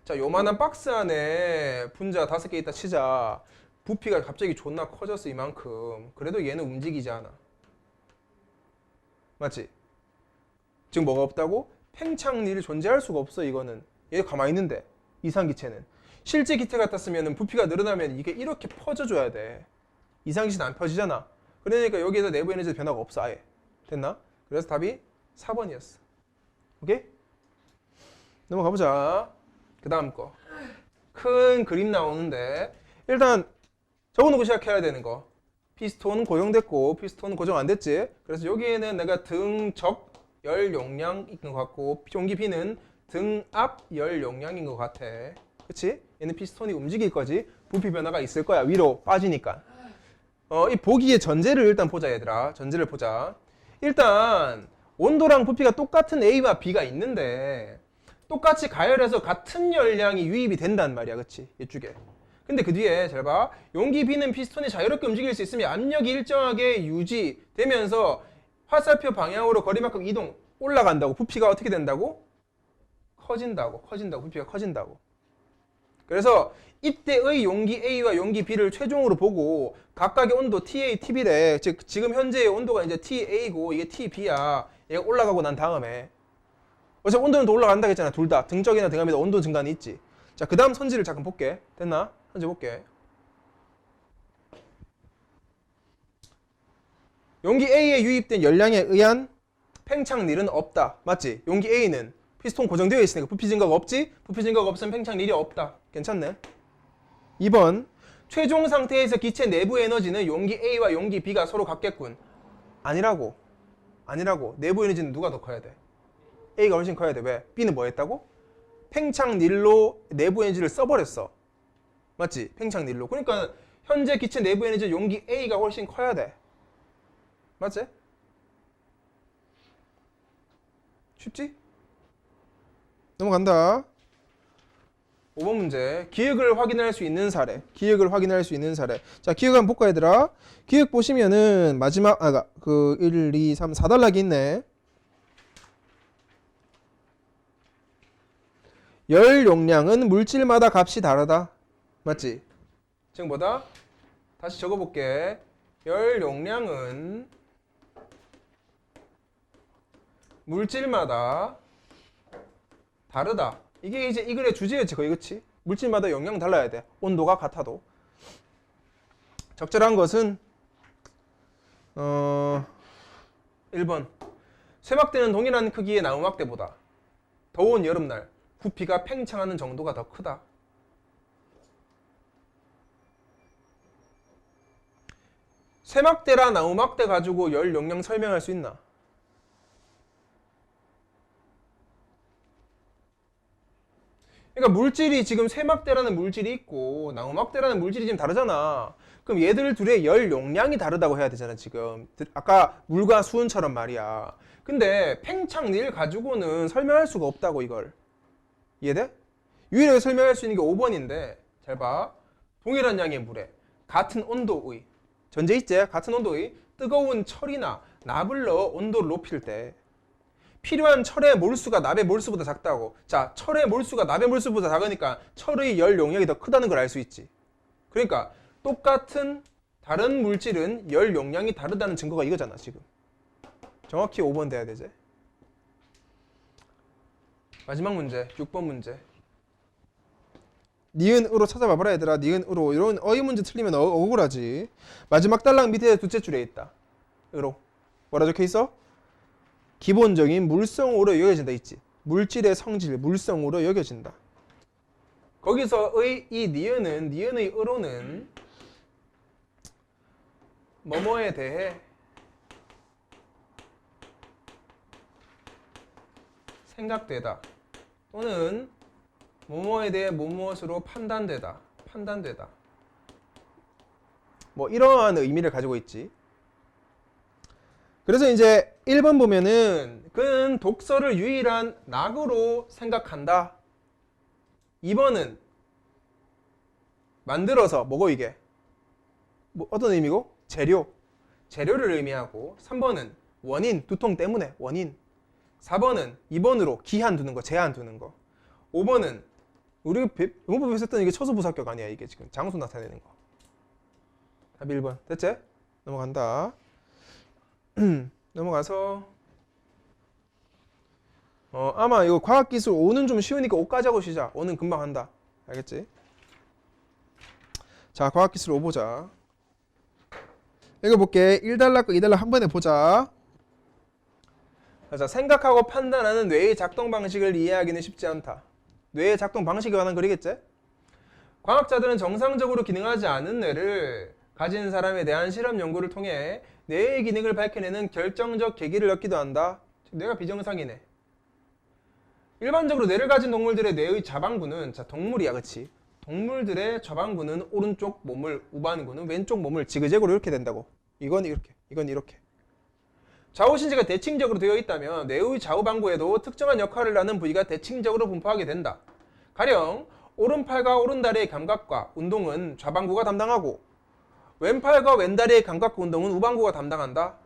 자, 요만한 박스 안에 분자 5개 있다 치자. 부피가 갑자기 존나 커졌어 이만큼. 그래도 얘는 움직이지 않아. 맞지? 지금 뭐가 없다고? 팽창률이 존재할 수가 없어 이거는. 얘 가만히 있는데 이상기체는. 실제 기체 같았으면 부피가 늘어나면 이게 이렇게 퍼져줘야 돼. 이상기체는 안 펴지잖아. 그러니까 여기에서 내부 에너지 변화가 없어 아예. 됐나? 그래서 답이 4번이었어. 오케이? 넘어가 보자. 그 다음 거. 큰 그림 나오는데 일단 적어놓고 시작해야 되는 거. 피스톤 고정됐고 피스톤 고정 안 됐지? 그래서 여기에는 내가 등적 열 용량인 것 같고 용기 B는 등압 열 용량인 것 같아. 그치? 얘는 피스톤이 움직일 거지. 부피 변화가 있을 거야. 위로 빠지니까. 이 보기의 전제를 일단 보자 얘들아. 전제를 보자. 일단 온도랑 부피가 똑같은 A와 B가 있는데 똑같이 가열해서 같은 열량이 유입이 된단 말이야. 그치? 이쪽에. 근데 그 뒤에 잘 봐. 용기 B는 피스톤이 자유롭게 움직일 수 있으며 압력이 일정하게 유지되면서 화살표 방향으로 거리만큼 이동 올라간다고. 부피가 어떻게 된다고? 커진다고. 부피가 커진다고. 그래서 이때의 용기 A와 용기 B를 최종으로 보고 각각의 온도 TA, TB래. 즉 지금 현재의 온도가 이제 TA고 이게 TB야. 얘가 올라가고 난 다음에 어차피 온도는 더 올라간다 했잖아. 둘 다. 등적이나 등압이나 온도 증가는 있지. 자, 그 다음 선지를 잠깐 볼게. 됐나? 선지 볼게. 용기 A에 유입된 열량에 의한 팽창률은 없다. 맞지? 용기 A는 피스톤 고정되어 있으니까 부피 증가가 없지? 부피 증가가 없으면 팽창률이 없다. 괜찮네. 2번. 최종 상태에서 기체 내부 에너지는 용기 A와 용기 B가 서로 같겠군. 아니라고. 내부 에너지는 누가 더 커야 돼? A가 훨씬 커야 돼. 왜? B는 뭐 했다고? 팽창률로 내부 에너지를 써버렸어. 맞지? 팽창률로. 그러니까 현재 기체 내부 에너지 용기 A가 훨씬 커야 돼. 맞지? 쉽지? 넘어간다. 5번 문제. 기억을 확인할 수 있는 사례. 기억을 확인할 수 있는 사례. 자, 기억 한번 볼까 얘들아? 기억 보시면은 마지막 1, 2, 3, 4단락이 있네. 열 용량은 물질마다 값이 다르다. 맞지? 지금 뭐다? 다시 적어볼게. 열 용량은 물질마다 다르다. 이게 이제 이 글의 주제였지, 거의. 그치? 물질마다 용량 달라야 돼. 온도가 같아도. 적절한 것은 1번. 쇠막대는 동일한 크기의 나무막대보다 더운 여름날 부피가 팽창하는 정도가 더 크다. 쇠막대랑 나무막대 가지고 열 용량 설명할 수 있나? 그러니까 물질이 지금 쇠막대라는 물질이 있고 나무막대라는 물질이 지금 다르잖아. 그럼 얘들 둘의 열 용량이 다르다고 해야 되잖아, 지금. 아까 물과 수은처럼 말이야. 근데 팽창일 가지고는 설명할 수가 없다고, 이걸. 이해돼? 유일하게 설명할 수 있는 게 5번인데 잘 봐. 동일한 양의 물에 같은 온도의, 전제 있지? 같은 온도의 뜨거운 철이나 납을 넣어 온도를 높일 때 필요한 철의 몰수가 납의 몰수보다 작다고. 자, 철의 몰수가 납의 몰수보다 작으니까 철의 열 용량이 더 크다는 걸 알 수 있지. 그러니까 똑같은 다른 물질은 열 용량이 다르다는 증거가 이거잖아, 지금. 정확히 5번 돼야 되지. 마지막 문제, 6번 문제. 니은으로 찾아봐봐라 얘들아. 니은으로. 이런 어휘 문제 틀리면 억울하지. 마지막 단락 밑에 둘째 줄에 있다. 으로. 뭐라 적혀있어? 기본적인 물성으로 여겨진다 있지. 물질의 성질, 물성으로 여겨진다. 거기서의 이 니은의 으로는 뭐뭐에 대해 생각되다 또는 뭐뭐에 대해 무엇으로 판단되다. 뭐 이러한 의미를 가지고 있지. 그래서 이제 1번 보면은 그는 독서를 유일한 낙으로 생각한다. 2번은 만들어서 뭐고 이게? 뭐 어떤 의미고? 재료를 의미하고 3번은 원인, 두통 때문에 원인. 4번은 2번으로 기한 두는 거, 제한 두는 거. 5번은 우리가 영문법에 썼던 이게 초소부사격 아니야, 이게 지금 장소 나타내는 거. 답이 1번. 됐지? 넘어간다. 넘어가서 아마 이거 과학기술 5는 좀 쉬우니까 5까지 하고 쉬자. 5는 금방 한다. 알겠지? 자, 과학기술 5 보자. 읽어볼게. 1단락, 2단락 한 번에 보자. 자, 생각하고 판단하는 뇌의 작동 방식을 이해하기는 쉽지 않다. 뇌의 작동 방식에 관한 글이겠지? 과학자들은 정상적으로 기능하지 않은 뇌를 가진 사람에 대한 실험 연구를 통해 뇌의 기능을 밝혀내는 결정적 계기를 얻기도 한다. 즉, 뇌가 비정상이네. 일반적으로 뇌를 가진 동물들의 뇌의 좌반구는, 자, 동물이야, 그치? 동물들의 좌반구는 오른쪽 몸을, 우반구는 왼쪽 몸을 지그재그로 이렇게 된다고. 이건 이렇게, 이건 이렇게. 좌우신체가 대칭적으로 되어 있다면 뇌의 좌우반구에도 특정한 역할을 하는 부위가 대칭적으로 분포하게 된다. 가령 오른팔과 오른다리의 감각과 운동은 좌반구가 담당하고 왼팔과 왼다리의 감각과 운동은 우반구가 담당한다.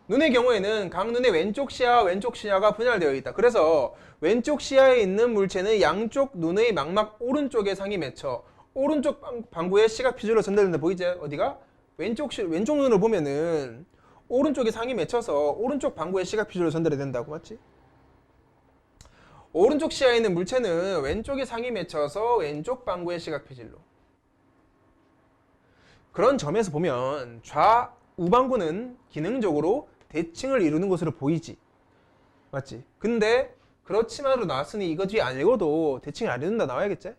눈의 경우에는 각 눈의 왼쪽 시야와 왼쪽 시야가 분할되어 있다. 그래서 왼쪽 시야에 있는 물체는 양쪽 눈의 망막 오른쪽에 상이 맺혀 오른쪽 방구에 시각 피줄로 전달된다. 보이지? 어디가? 왼쪽 눈을 보면은 오른쪽에 상이 맺혀서 오른쪽 방구에 시각 피줄로 전달이 된다고. 맞지? 오른쪽 시야에 있는 물체는 왼쪽에 상이 맺혀서 왼쪽 방구에 시각 피줄로. 그런 점에서 보면 좌우방구는 기능적으로 대칭을 이루는 것으로 보이지. 맞지? 근데 그렇지만으로 나왔으니 이거지 안 읽어도 대칭을 안 이룬다 나와야겠지?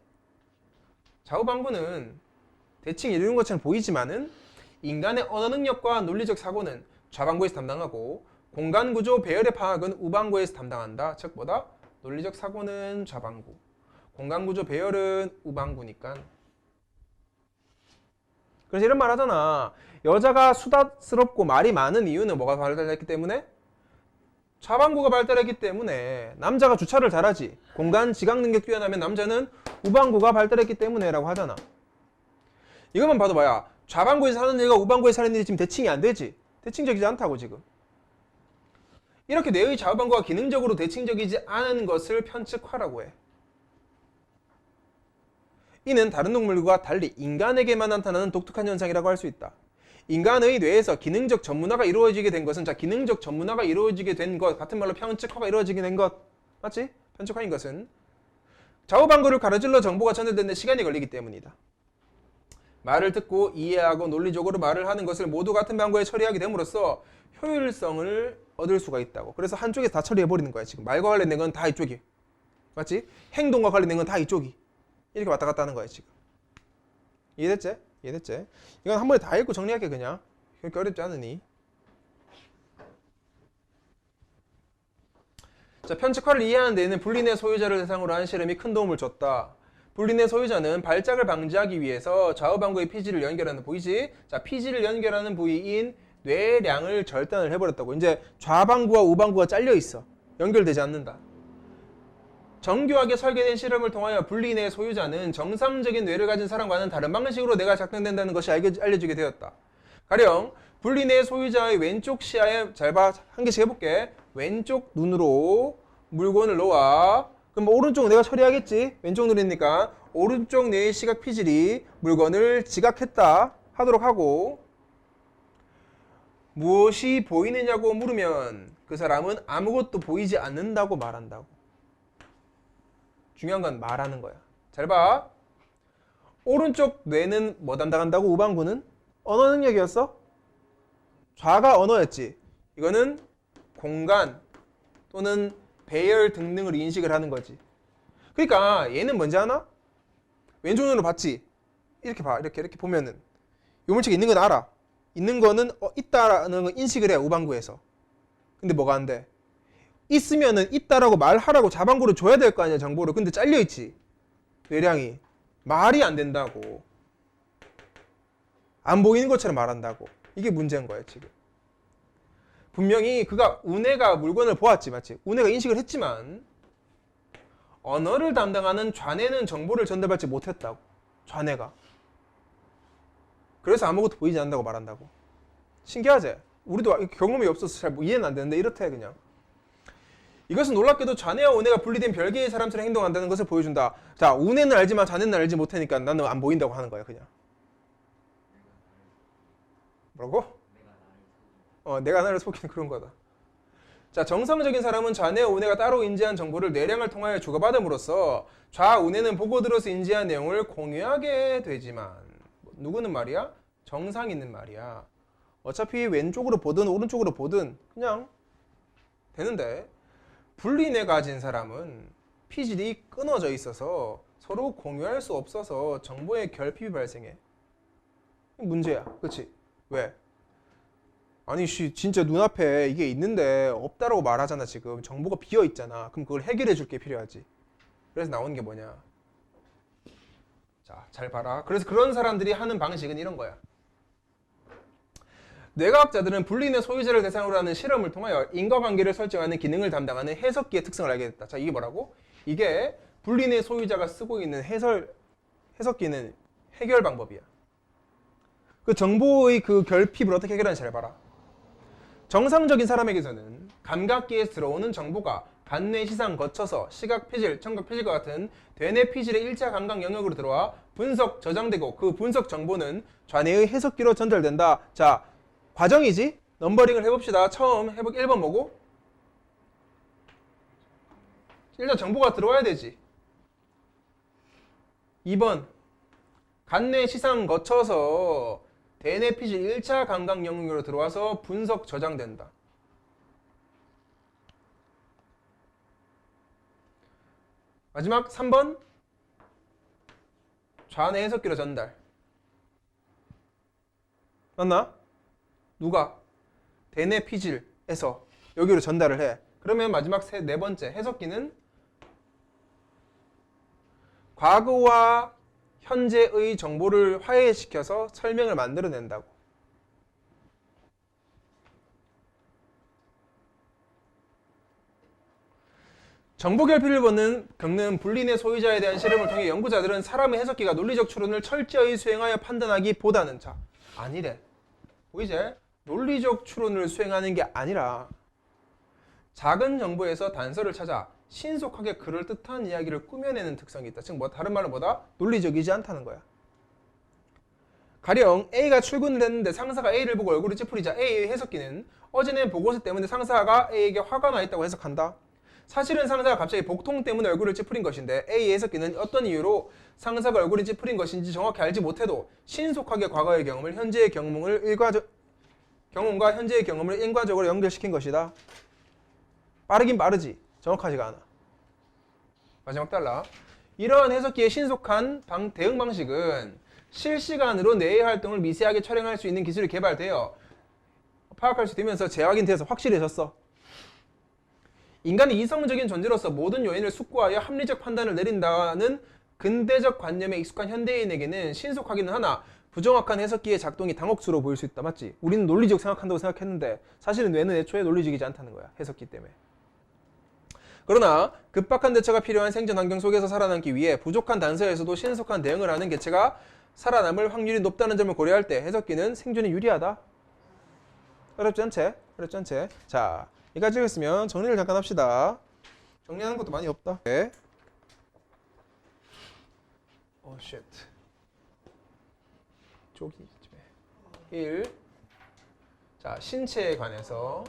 좌우방구는 대칭 이루는 것처럼 보이지만은 인간의 언어 능력과 논리적 사고는 좌반구에서 담당하고 공간구조 배열의 파악은 우반구에서 담당한다. 즉 뭐다? 논리적 사고는 좌반구, 공간구조 배열은 우반구니까 그래서 이런 말 하잖아. 여자가 수다스럽고 말이 많은 이유는 뭐가 발달했기 때문에? 좌반구가 발달했기 때문에. 남자가 주차를 잘하지. 공간 지각 능력 뛰어나면 남자는 우반구가 발달했기 때문에 라고 하잖아. 이것만 봐도 봐야 좌반구에 사는 일과 우반구에 사는 일이 지금 대칭이 안 되지. 대칭적이지 않다고 지금. 이렇게 뇌의 좌우반구가 기능적으로 대칭적이지 않은 것을 편측화라고 해. 이는 다른 동물과 달리 인간에게만 나타나는 독특한 현상이라고 할 수 있다. 인간의 뇌에서 기능적 전문화가 이루어지게 된 것은, 자, 기능적 전문화가 이루어지게 된 것, 같은 말로 편측화가 이루어지게 된 것, 맞지? 편측화인 것은 좌우반구를 가로질러 정보가 전달되는 데 시간이 걸리기 때문이다. 말을 듣고 이해하고 논리적으로 말을 하는 것을 모두 같은 방구에 처리하게 됨으로써 효율성을 얻을 수가 있다고. 그래서 한쪽에서 다 처리해버리는 거야. 지금 말과 관련된 건 다 이쪽이, 맞지? 행동과 관련된 건 다 이쪽이. 이렇게 왔다 갔다 하는 거야 지금. 이해됐지? 이해됐지? 이건 한 번에 다 읽고 정리할게 그냥. 그렇게 어렵지 않으니. 자, 편측화를 이해하는 데에는 분리뇌 소유자를 대상으로 한 실험이 큰 도움을 줬다. 분리뇌 소유자는 발작을 방지하기 위해서 좌우반구의 피지를 연결하는 부위지. 자, 피지를 연결하는 부위인 뇌량을 절단을 해버렸다고. 이제 좌반구와 우반구가 잘려 있어. 연결되지 않는다. 정교하게 설계된 실험을 통하여 분리뇌 소유자는 정상적인 뇌를 가진 사람과는 다른 방식으로 뇌가 작동된다는 것이 알려지게 되었다. 가령 분리뇌 소유자의 왼쪽 시야에, 잘 봐, 한 개씩 해볼게. 왼쪽 눈으로 물건을 놓아. 그럼 오른쪽 내가 처리하겠지? 왼쪽 눈이니까 오른쪽 뇌의 시각 피질이 물건을 지각했다 하도록 하고, 무엇이 보이느냐고 물으면 그 사람은 아무것도 보이지 않는다고 말한다고. 중요한 건 말하는 거야. 잘 봐. 오른쪽 뇌는 뭐 담당한다고? 우반구는? 언어 능력이었어? 좌가 언어였지. 이거는 공간 또는 배열 등등을 인식을 하는 거지. 그러니까 얘는 뭔지 아나? 왼쪽 눈으로 봤지? 이렇게 봐. 이렇게 보면은 요 물체가 있는 건 알아. 있는 거는 있다라는 걸 인식을 해. 우반구에서. 근데 뭐가 안 돼? 있으면은 있다라고 말하라고 좌반구를 줘야 될 거 아니야, 정보를. 근데 잘려있지, 뇌량이. 말이 안 된다고. 안 보이는 것처럼 말한다고. 이게 문제인 거야 지금. 분명히 그가 우뇌가 물건을 보았지, 맞지? 우뇌가 인식을 했지만 언어를 담당하는 좌뇌는 정보를 전달받지 못했다고. 좌뇌가. 그래서 아무것도 보이지 않는다고 말한다고. 신기하지? 우리도 경험이 없어서 잘 이해는 안 되는데 이렇대 그냥. 이것은 놀랍게도 좌뇌와 우뇌가 분리된 별개의 사람처럼 행동한다는 것을 보여준다. 자, 우뇌는 알지만 좌뇌는 알지 못하니까 나는 안 보인다고 하는 거야 그냥. 뭐라고? 내가 나를 속이는 그런 거다. 자, 정상적인 사람은 좌뇌와 우뇌가 따로 인지한 정보를 뇌량을 통하여 주고받음으로써 좌우뇌는 보고 들어서 인지한 내용을 공유하게 되지만, 누구는 말이야? 정상 있는 말이야. 어차피 왼쪽으로 보든 오른쪽으로 보든 그냥 되는데, 분리뇌 가진 사람은 피질이 끊어져 있어서 서로 공유할 수 없어서 정보의 결핍이 발생해. 문제야. 그치? 왜? 아니 진짜 눈앞에 이게 있는데 없다라고 말하잖아. 지금 정보가 비어 있잖아. 그럼 그걸 해결해 줄 게 필요하지. 그래서 나오는 게 뭐냐? 자, 잘 봐라. 그래서 그런 사람들이 하는 방식은 이런 거야. 뇌과학자들은 분리뇌 소유자를 대상으로 하는 실험을 통하여 인과관계를 설정하는 기능을 담당하는 해석기의 특성을 알게 됐다. 자, 이게 뭐라고? 이게 분리뇌 소유자가 쓰고 있는 해석기는 해결 방법이야. 그 정보의 그 결핍을 어떻게 해결하는지 잘 봐라. 정상적인 사람에게서는 감각기에 들어오는 정보가 간뇌 시상 거쳐서 시각 피질, 청각 피질과 같은 대뇌 피질의 1차 감각 영역으로 들어와 분석 저장되고, 그 분석 정보는 좌뇌의 해석기로 전달된다. 자, 과정이지? 넘버링을 해봅시다. 처음 해볼 1번 뭐고? 일단 정보가 들어와야 되지. 2번 간뇌 시상 거쳐서 대뇌 피질 1차 감각 영역으로 들어와서 분석 저장된다. 마지막 3번 좌뇌 해석기로 전달. 맞나? 누가? 대뇌 피질에서 여기로 전달을 해. 그러면 마지막 네 번째 해석기는 과거와 현재의 정보를 화해시켜서 설명을 만들어낸다고. 정보 결핍을 겪는 불린의 소유자에 대한 실험을 통해 연구자들은 사람의 해석기가 논리적 추론을 철저히 수행하여 판단하기보다는 아니래. 보이지? 논리적 추론을 수행하는 게 아니라 작은 정보에서 단서를 찾아 신속하게 그럴듯한 이야기를 꾸며내는 특성이 있다. 즉 다른 말로 뭐다? 논리적이지 않다는 거야. 가령 A가 출근을 했는데 상사가 A를 보고 얼굴을 찌푸리자 A의 해석기는 어제 낸 보고서 때문에 상사가 A에게 화가 나 있다고 해석한다. 사실은 상사가 갑자기 복통 때문에 얼굴을 찌푸린 것인데 A의 해석기는 어떤 이유로 상사가 얼굴을 찌푸린 것인지 정확히 알지 못해도 신속하게 과거의 경험을 현재의 경험과 현재의 경험을 인과적으로 연결시킨 것이다. 빠르긴 빠르지. 정확하지가 않아. 마지막 달라. 이러한 해석기의 신속한 대응 방식은 실시간으로 뇌의 활동을 미세하게 촬영할 수 있는 기술이 개발되어 파악할 수 되면서 재확인돼서 확실해졌어. 인간이 이성적인 존재로서 모든 요인을 숙고하여 합리적 판단을 내린다는 근대적 관념에 익숙한 현대인에게는 신속하기는 하나 부정확한 해석기의 작동이 당혹스러워 보일 수 있다. 맞지? 우리는 논리적 생각한다고 생각했는데 사실은 뇌는 애초에 논리적이지 않다는 거야. 해석기 때문에. 그러나 급박한 대처가 필요한 생존 환경 속에서 살아남기 위해 부족한 단서에서도 신속한 대응을 하는 개체가 살아남을 확률이 높다는 점을 고려할 때 해석기는 생존에 유리하다. 어렵지 않지? 어렵지 않지? 자, 여기까지 했으면 정리를 잠깐 합시다. 정리하는 것도 많이 없다. 네. 쉣. 쪽이 1. 자, 신체에 관해서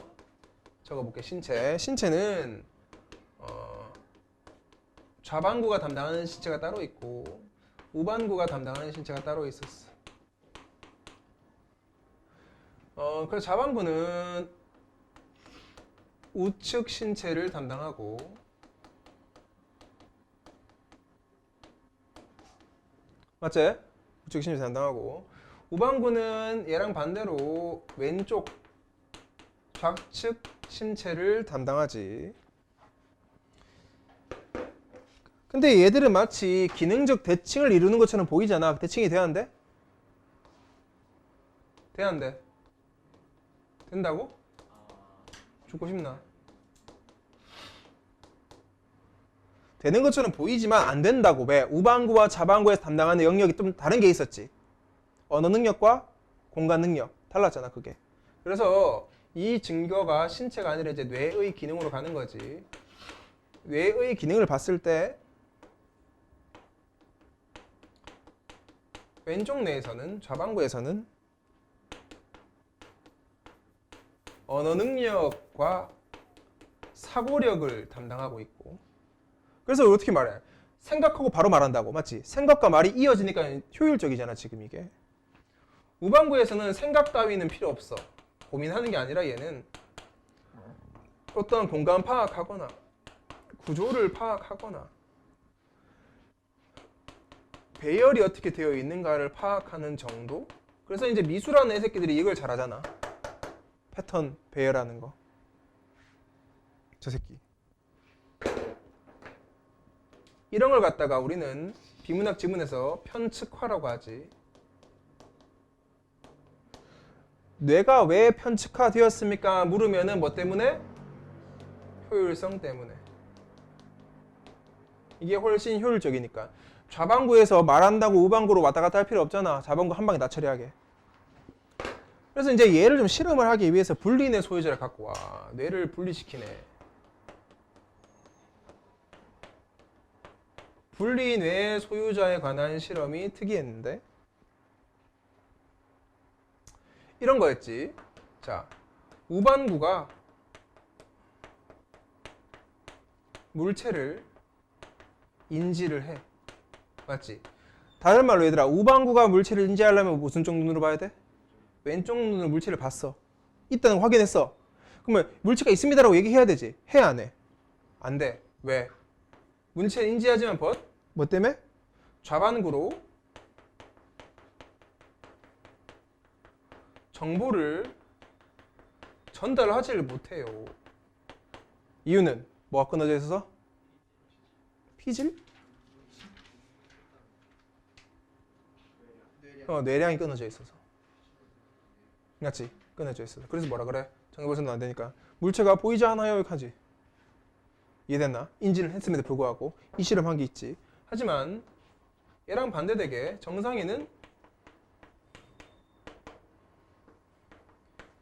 적어볼게. 신체는 좌반구가 담당하는 신체가 따로 있고 우반구가 담당하는 신체가 따로 있었어. 그래서 좌반구는 우측 신체를 담당하고 맞지? 우측 신체 담당하고 우반구는 얘랑 반대로 왼쪽 좌측 신체를 담당하지. 근데 얘들은 마치 기능적 대칭을 이루는 것처럼 보이잖아. 대칭이 돼야 안 돼? 돼야 안 돼? 된다고? 죽고 싶나? 되는 것처럼 보이지만 안 된다고. 왜? 우반구와 좌반구에서 담당하는 영역이 좀 다른 게 있었지. 언어 능력과 공간 능력 달랐잖아 그게. 그래서 이 증거가 신체가 아니라 이제 뇌의 기능으로 가는 거지. 뇌의 기능을 봤을 때 왼쪽 뇌에서는 좌반구에서는 언어 능력과 사고력을 담당하고 있고 그래서 어떻게 말해? 생각하고 바로 말한다고. 맞지? 생각과 말이 이어지니까 효율적이잖아 지금 이게. 우반구에서는 생각 따위는 필요 없어. 고민하는 게 아니라 얘는 어떤 공간 파악하거나 구조를 파악하거나 배열이 어떻게 되어 있는가를 파악하는 정도? 그래서 이제 미술하는 애새끼들이 이걸 잘하잖아. 패턴 배열하는 거. 저 새끼. 이런 걸 갖다가 우리는 비문학 지문에서 편측화라고 하지. 뇌가 왜 편측화되었습니까? 물으면은 뭐 때문에? 효율성 때문에. 이게 훨씬 효율적이니까. 좌반구에서 말한다고 우반구로 왔다 갔다 할 필요 없잖아. 좌반구 한 방에 다 처리하게. 그래서 이제 얘를 좀 실험을 하기 위해서 분리뇌 소유자를 갖고 와. 뇌를 분리시키네. 분리뇌 소유자에 관한 실험이 특이했는데 이런 거였지. 자, 우반구가 물체를 인지를 해. 맞지? 다른 말로 얘들아, 우반구가 물체를 인지하려면 무슨 쪽 눈으로 봐야 돼? 왼쪽 눈으로 물체를 봤어. 있다는 거 확인했어. 그러면 물체가 있습니다라고 얘기해야 되지. 해 안 해? 안 돼. 왜? 물체를 인지하지만 뭐 때문에? 좌반구로 정보를 전달하지를 못해요. 이유는 뭐가 끊어져 있어서? 피질? 뇌량이 끊어져 있어서. 맞지? 끊어져 있어서. 그래서 뭐라 그래? 정해버선도 안 되니까. 물체가 보이지 않아요. 이렇게 하지. 이해됐나? 인지를 했음에도 불구하고 이 실험한 게 있지. 하지만 얘랑 반대되게 정상인은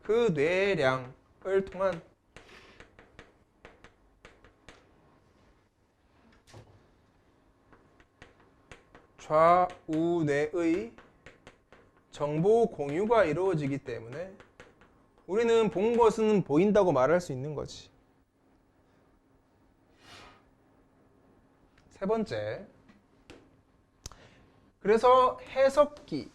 그 뇌량을 통한 좌우뇌의 정보 공유가 이루어지기 때문에 우리는 본 것은 보인다고 말할 수 있는 거지. 세 번째. 그래서 해석기.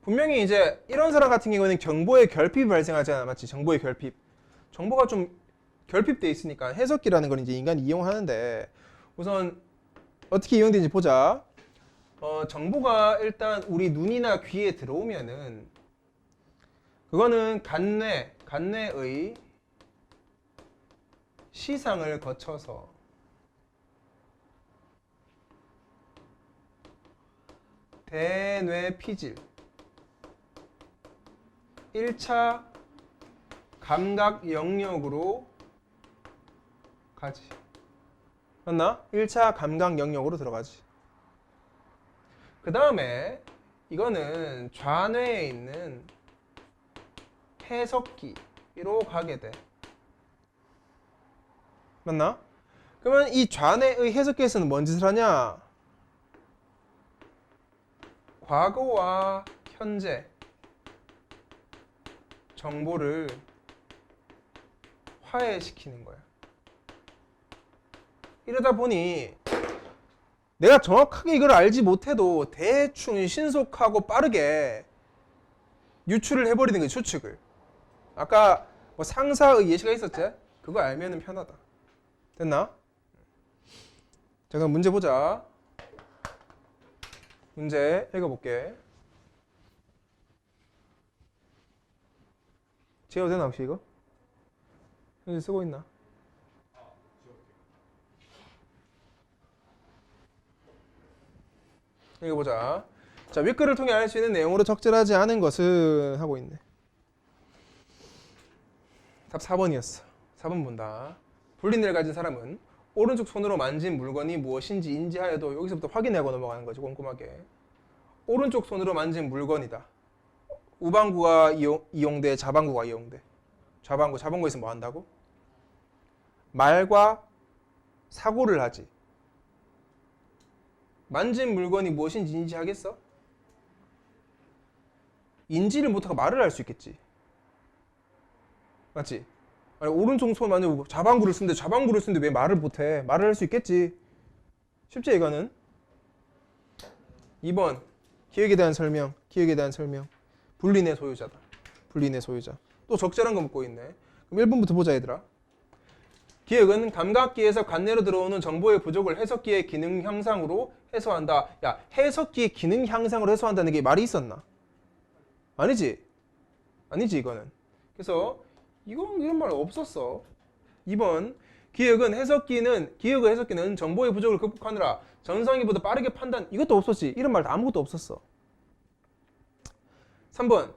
분명히 이제 이런 사람 같은 경우는 정보의 결핍이 발생하잖아. 맞지? 정보의 결핍. 정보가 좀 결핍돼 있으니까 해석기라는 걸 이제 인간이 이용하는데 우선 어떻게 이용되는지 보자. 정보가 일단 우리 눈이나 귀에 들어오면은 그거는 간뇌의 시상을 거쳐서 대뇌피질 1차 감각 영역으로 가지. 맞나? 1차 감각 영역으로 들어가지. 그 다음에 이거는 좌뇌에 있는 해석기로 가게 돼. 맞나? 그러면 이 좌뇌의 해석기에서는 뭔 짓을 하냐? 과거와 현재 정보를 화해시키는 거야. 이러다 보니 내가 정확하게 이걸 알지 못해도 대충 신속하고 빠르게 유출을 해버리는 거지, 추측을. 아까 뭐 상사의 예시가 있었지? 그거 알면은 편하다. 됐나? 자, 그럼 문제 보자. 문제 읽어볼게. 지워도 되나 혹시 이거? 여기 쓰고 있나? 읽어보자. 자, 윗글을 통해 알 수 있는 내용으로 적절하지 않은 것은 하고 있네. 답 4번이었어. 4번 본다. 불린내를 가진 사람은 오른쪽 손으로 만진 물건이 무엇인지 인지하여도 여기서부터 확인하고 넘어가는 거지, 꼼꼼하게. 오른쪽 손으로 만진 물건이다. 우방구가 이용돼, 좌방구가 이용돼. 좌방구에서 뭐 한다고? 말과 사고를 하지. 만진 물건이 무엇인지 인지하겠어? 인지를 못하고 말을 할 수 있겠지. 맞지? 아니, 오른쪽 손 만지고 좌방구를 쓰는데 왜 말을 못해? 말을 할 수 있겠지. 쉽지 이거는? 2번 기억에 대한 설명. 불린의 소유자다. 불린의 소유자. 또 적절한 거 묻고 있네. 그럼 1번부터 보자 얘들아. 기억은 감각기에서 관내로 들어오는 정보의 부족을 해석기의 기능 향상으로 해소한다. 야, 해석기의 기능 향상으로 해소한다는 게 말이 있었나? 아니지 이거는. 그래서 이런 말 없었어. 2번 기억의 해석기는 정보의 부족을 극복하느라 전상위보다 빠르게 판단. 이것도 없었지. 이런 말 아무것도 없었어. 3번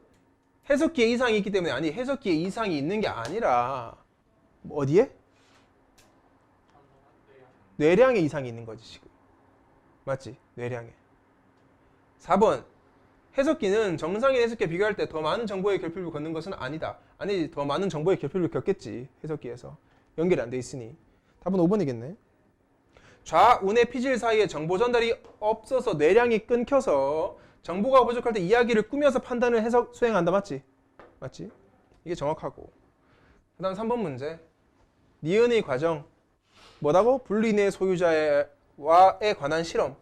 해석기에 이상이 있기 때문에. 아니, 해석기에 이상이 있는 게 아니라 어디에? 뇌량에 이상이 있는 거지 지금. 맞지? 뇌량에. 4번 해석기는 정상인 해석기에 비교할 때 더 많은 정보의 결핍을 겪는 것은 아니다. 아니, 더 많은 정보의 결핍을 겪겠지. 해석기에서 연결이 안 돼 있으니. 답은 5번이겠네. 좌우뇌 피질 사이에 정보 전달이 없어서 뇌량이 끊겨서 정보가 부족할 때 이야기를 꾸며서 판단을 수행한다. 맞지? 이게 정확하고. 그 다음 3번 문제. 니은의 과정. 뭐라고? 불린의 소유자에 관한 실험.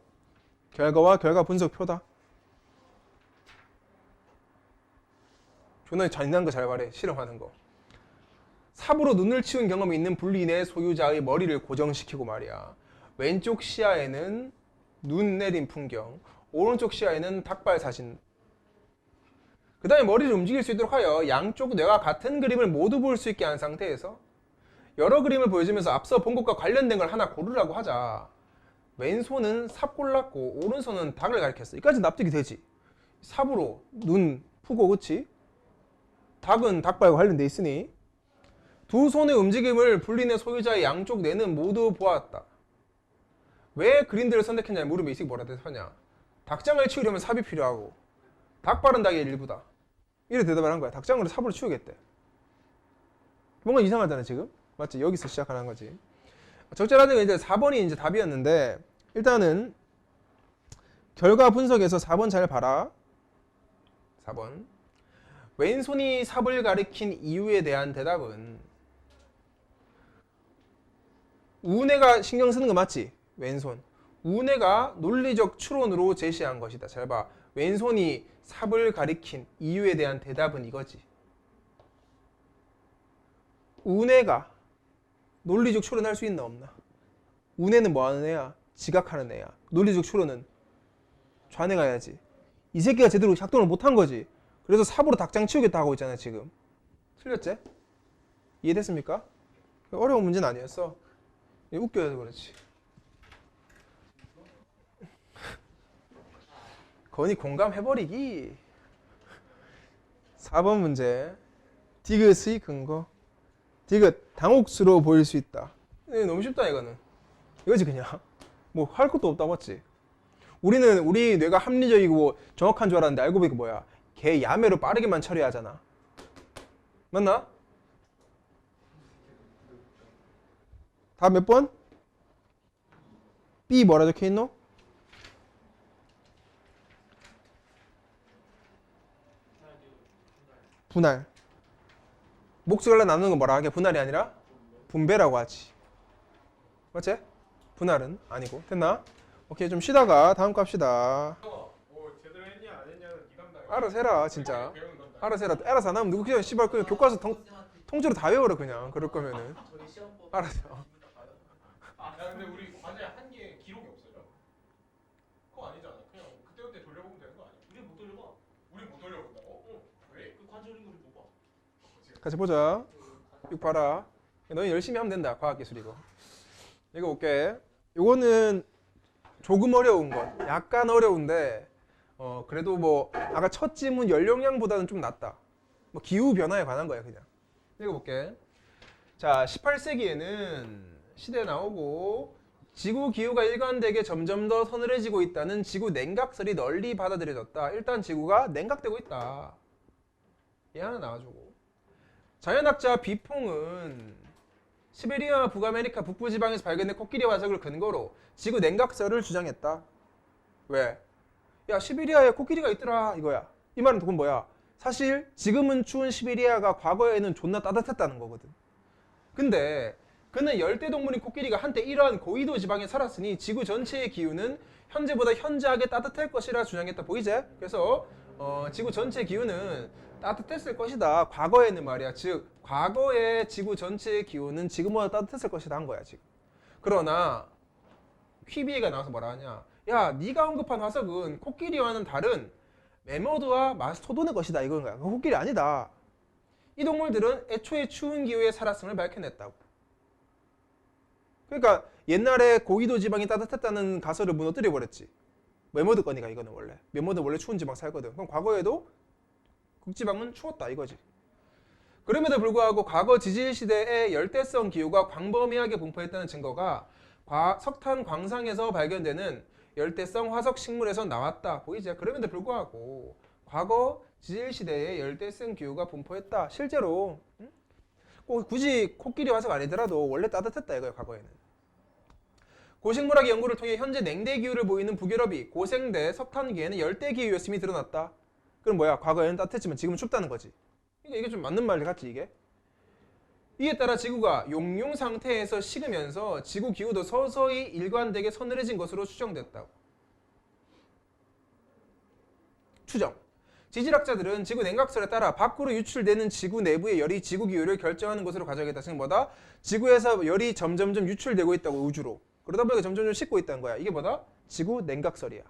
결과와 결과 분석표다. 존나 잔인한 거 잘 말해. 실험하는 거. 삽으로 눈을 치운 경험이 있는 불린의 소유자의 머리를 고정시키고 말이야. 왼쪽 시야에는 눈 내린 풍경, 오른쪽 시야에는 닭발 사진. 그 다음에 머리를 움직일 수 있도록 하여 양쪽 뇌가 같은 그림을 모두 볼 수 있게 한 상태에서 여러 그림을 보여주면서 앞서 본 것과 관련된 걸 하나 고르라고 하자. 왼손은 삽 골랐고 오른손은 닭을 가리켰어. 이까지 납득이 되지. 삽으로 눈 푸고 그치? 닭은 닭발과 관련돼 있으니 두 손의 움직임을 분리의 소유자의 양쪽 뇌는 모두 보았다. 왜 그린드를 선택했냐 물으면 이식 뭐라 대답하냐. 닭장을 치우려면 삽이 필요하고 닭발은 닭의 일부다. 이래 대답을 한 거야. 닭장으로 삽으로 치우겠대. 뭔가 이상하잖아 지금. 맞지? 여기서 시작하는 거지. 적절한 건 이제 4번이 이제 답이었는데 일단은 결과 분석에서 4번 잘 봐라. 4번. 왼손이 삽을 가리킨 이유에 대한 대답은 우뇌가 신경 쓰는 거 맞지? 왼손. 우뇌가 논리적 추론으로 제시한 것이다. 잘 봐. 왼손이 삽을 가리킨 이유에 대한 대답은 이거지. 우뇌가 논리적 추론할 수 있나 없나? 우뇌는 뭐 하는 애야? 지각하는 애야. 논리적 추론은 좌뇌가 해야지. 이 새끼가 제대로 작동을 못한 거지. 그래서 삽으로 닭장 치우겠다 하고 있잖아 지금. 틀렸지? 이해됐습니까? 어려운 문제는 아니었어. 웃겨서 그렇지. 건이 공감해버리기. 4번 문제. 디귿의 근거. 디귿 당혹스러워 보일 수 있다. 너무 쉽다 이거는. 이거지 그냥. 뭐 할 것도 없다 맞지? 우리는 우리 뇌가 합리적이고 정확한 줄 알았는데 알고 보니까 뭐야? 걔 야매로 빠르게만 처리하잖아. 맞나? 다 몇 번? B 뭐라 적혀있노? 분할. 목적을 나누는 건 뭐라 하게? 분할이 아니라 분배라고 하지. 맞지? 분할은 아니고. 됐나? 오케이 좀 쉬다가 다음 거 합시다. 제대로 했냐 안 했냐는 네 담당이야. 알아서 해라 진짜. 알아서 해라. 알아서 안 하면 누구 그냥 씨발 그냥 교과서 통째로 다 외워라 그냥. 그럴 거면은. 알았어. 야 근데 우리 과제 한 개 기록이 없어져. 그거 아니잖아. 그냥 그때그때 돌려보면 되는 거 아니야? 우리 못 돌려봐. 우리 못 돌려본다고? 응. 왜? 그 관절 있는 거못 봐. 같이 보자. 이거 봐라. 너희 열심히 하면 된다. 과학기술이고. 이거 볼게. 이거는 조금 어려운 것. 약간 어려운데 그래도 뭐 아까 첫 질문 연령량보다는 좀 낫다. 뭐 기후 변화에 관한 거야 그냥. 읽어볼게. 자, 18세기에는 시대 나오고 지구 기후가 일관되게 점점 더 서늘해지고 있다는 지구 냉각설이 널리 받아들여졌다. 일단 지구가 냉각되고 있다. 얘 하나 나와주고. 자연학자 비퐁은 시베리아와 북아메리카 북부 지방에서 발견된 코끼리 화석을 근거로 지구 냉각설을 주장했다. 왜? 야 시베리아에 코끼리가 있더라 이거야. 이 말은 그건 뭐야? 사실 지금은 추운 시베리아가 과거에는 존나 따뜻했다는 거거든. 근데 그는 열대동물인 코끼리가 한때 이러한 고緯도 지방에 살았으니 지구 전체의 기후는 현재보다 현저하게 따뜻할 것이라 주장했다. 보이지? 그래서 지구 전체의 기후는 따뜻했을 것이다. 과거에는 말이야. 즉 과거의 지구 전체의 기후는 지금보다 따뜻했을 것이다 한 거야 지금. 그러나 퀴비에가 나와서 뭐라 하냐. 야 네가 언급한 화석은 코끼리와는 다른 메모드와 마스토돈의 것이다 이건 거야. 그건 코끼리 아니다. 이 동물들은 애초에 추운 기후에 살았음을 밝혀냈다고. 그러니까 옛날에 고緯도 지방이 따뜻했다는 가설을 무너뜨려 버렸지. 메모드 거니까 이거는 원래. 메모드 원래 추운 지방 살거든. 그럼 과거에도 극지방은 추웠다 이거지. 그럼에도 불구하고 과거 지질 시대의 열대성 기후가 광범위하게 분포했다는 증거가 석탄 광상에서 발견되는 열대성 화석 식물에서 나왔다. 보이지? 그럼에도 불구하고 과거 지질 시대의 열대성 기후가 분포했다. 실제로 꼭 굳이 코끼리 화석 아니더라도 원래 따뜻했다 이거야 과거에는. 고생물학의 연구를 통해 현재 냉대 기후를 보이는 북유럽이 고생대 석탄기에는 열대 기후였음이 드러났다. 그럼 뭐야? 과거에는 따뜻했지만 지금은 춥다는 거지. 이게 좀 맞는 말 같지 이게? 이에 따라 지구가 용융 상태에서 식으면서 지구 기후도 서서히 일관되게 서늘해진 것으로 추정됐다고. 추정. 지질학자들은 지구 냉각설에 따라 밖으로 유출되는 지구 내부의 열이 지구 기후를 결정하는 것으로 가정했다. 즉 뭐다? 지구에서 열이 점점점 유출되고 있다고 우주로. 그러다 보니까 점점점 식고 있다는 거야. 이게 뭐다? 지구 냉각설이야.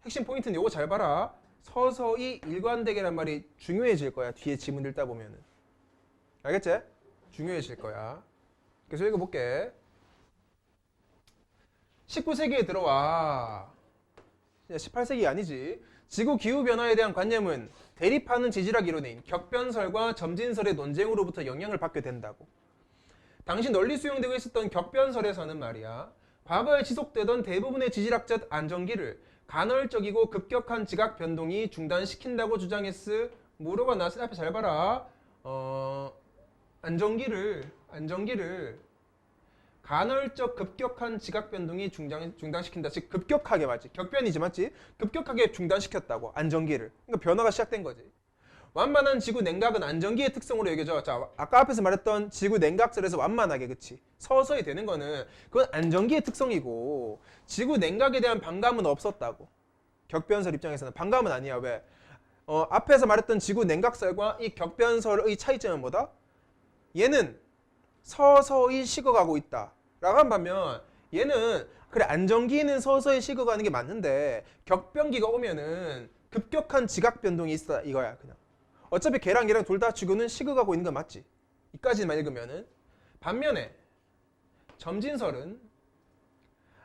핵심 포인트는 이거 잘 봐라. 서서히 일관되게란 말이 중요해질 거야. 뒤에 지문 읽다 보면은. 알겠지? 중요해질 거야. 그래서 읽어볼게. 19세기에 들어와. 18세기 아니지. 지구 기후 변화에 대한 관념은 대립하는 지질학 이론인 격변설과 점진설의 논쟁으로부터 영향을 받게 된다고. 당시 널리 수용되고 있었던 격변설에서는 말이야, 과거에 지속되던 대부분의 지질학적 안정기를 간헐적이고 급격한 지각 변동이 중단시킨다고 주장했으. 뭐로가 나왔을 때 앞에 잘 봐라. 안정기를 간헐적 급격한 지각 변동이 중단시킨다. 즉 급격하게 맞지. 격변이지 맞지? 급격하게 중단시켰다고. 안정기를. 그러니까 변화가 시작된 거지. 완만한 지구 냉각은 안정기의 특성으로 여겨져. 자, 아까 앞에서 말했던 지구 냉각설에서 완만하게, 그치? 서서히 되는 거는 그건 안정기의 특성이고 지구 냉각에 대한 반감은 없었다고. 격변설 입장에서는 반감은 아니야. 왜? 앞에서 말했던 지구 냉각설과 이 격변설의 차이점은 뭐다? 얘는 서서히 식어가고 있다. 라고 한 반면 얘는 그래 안정기는 서서히 식어가는 게 맞는데 격변기가 오면은 급격한 지각 변동이 있어 이거야 그냥. 어차피 걔랑 얘랑 둘 다 지구는 식어가고 있는 건 맞지. 이까지만 읽으면은. 반면에 점진설은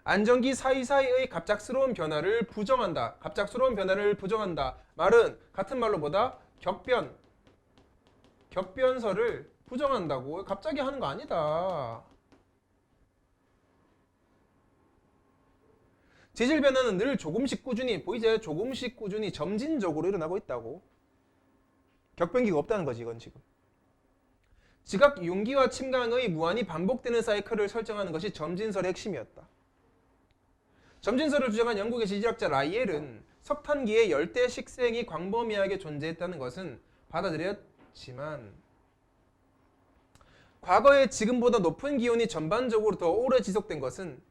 안정기 사이사이의 갑작스러운 변화를 부정한다. 갑작스러운 변화를 부정한다. 말은 같은 말로 뭐다? 격변설을 부정한다고. 갑자기 하는 거 아니다. 지질 변화는 늘 조금씩 꾸준히, 보이제? 조금씩 꾸준히 점진적으로 일어나고 있다고. 격변기가 없다는 거지 이건 지금. 지각 융기와 침강의 무한히 반복되는 사이클을 설정하는 것이 점진설의 핵심이었다. 점진설을 주장한 영국의 지질학자 라이엘은 석탄기의 열대 식생이 광범위하게 존재했다는 것은 받아들였지만 과거에 지금보다 높은 기온이 전반적으로 더 오래 지속된 것은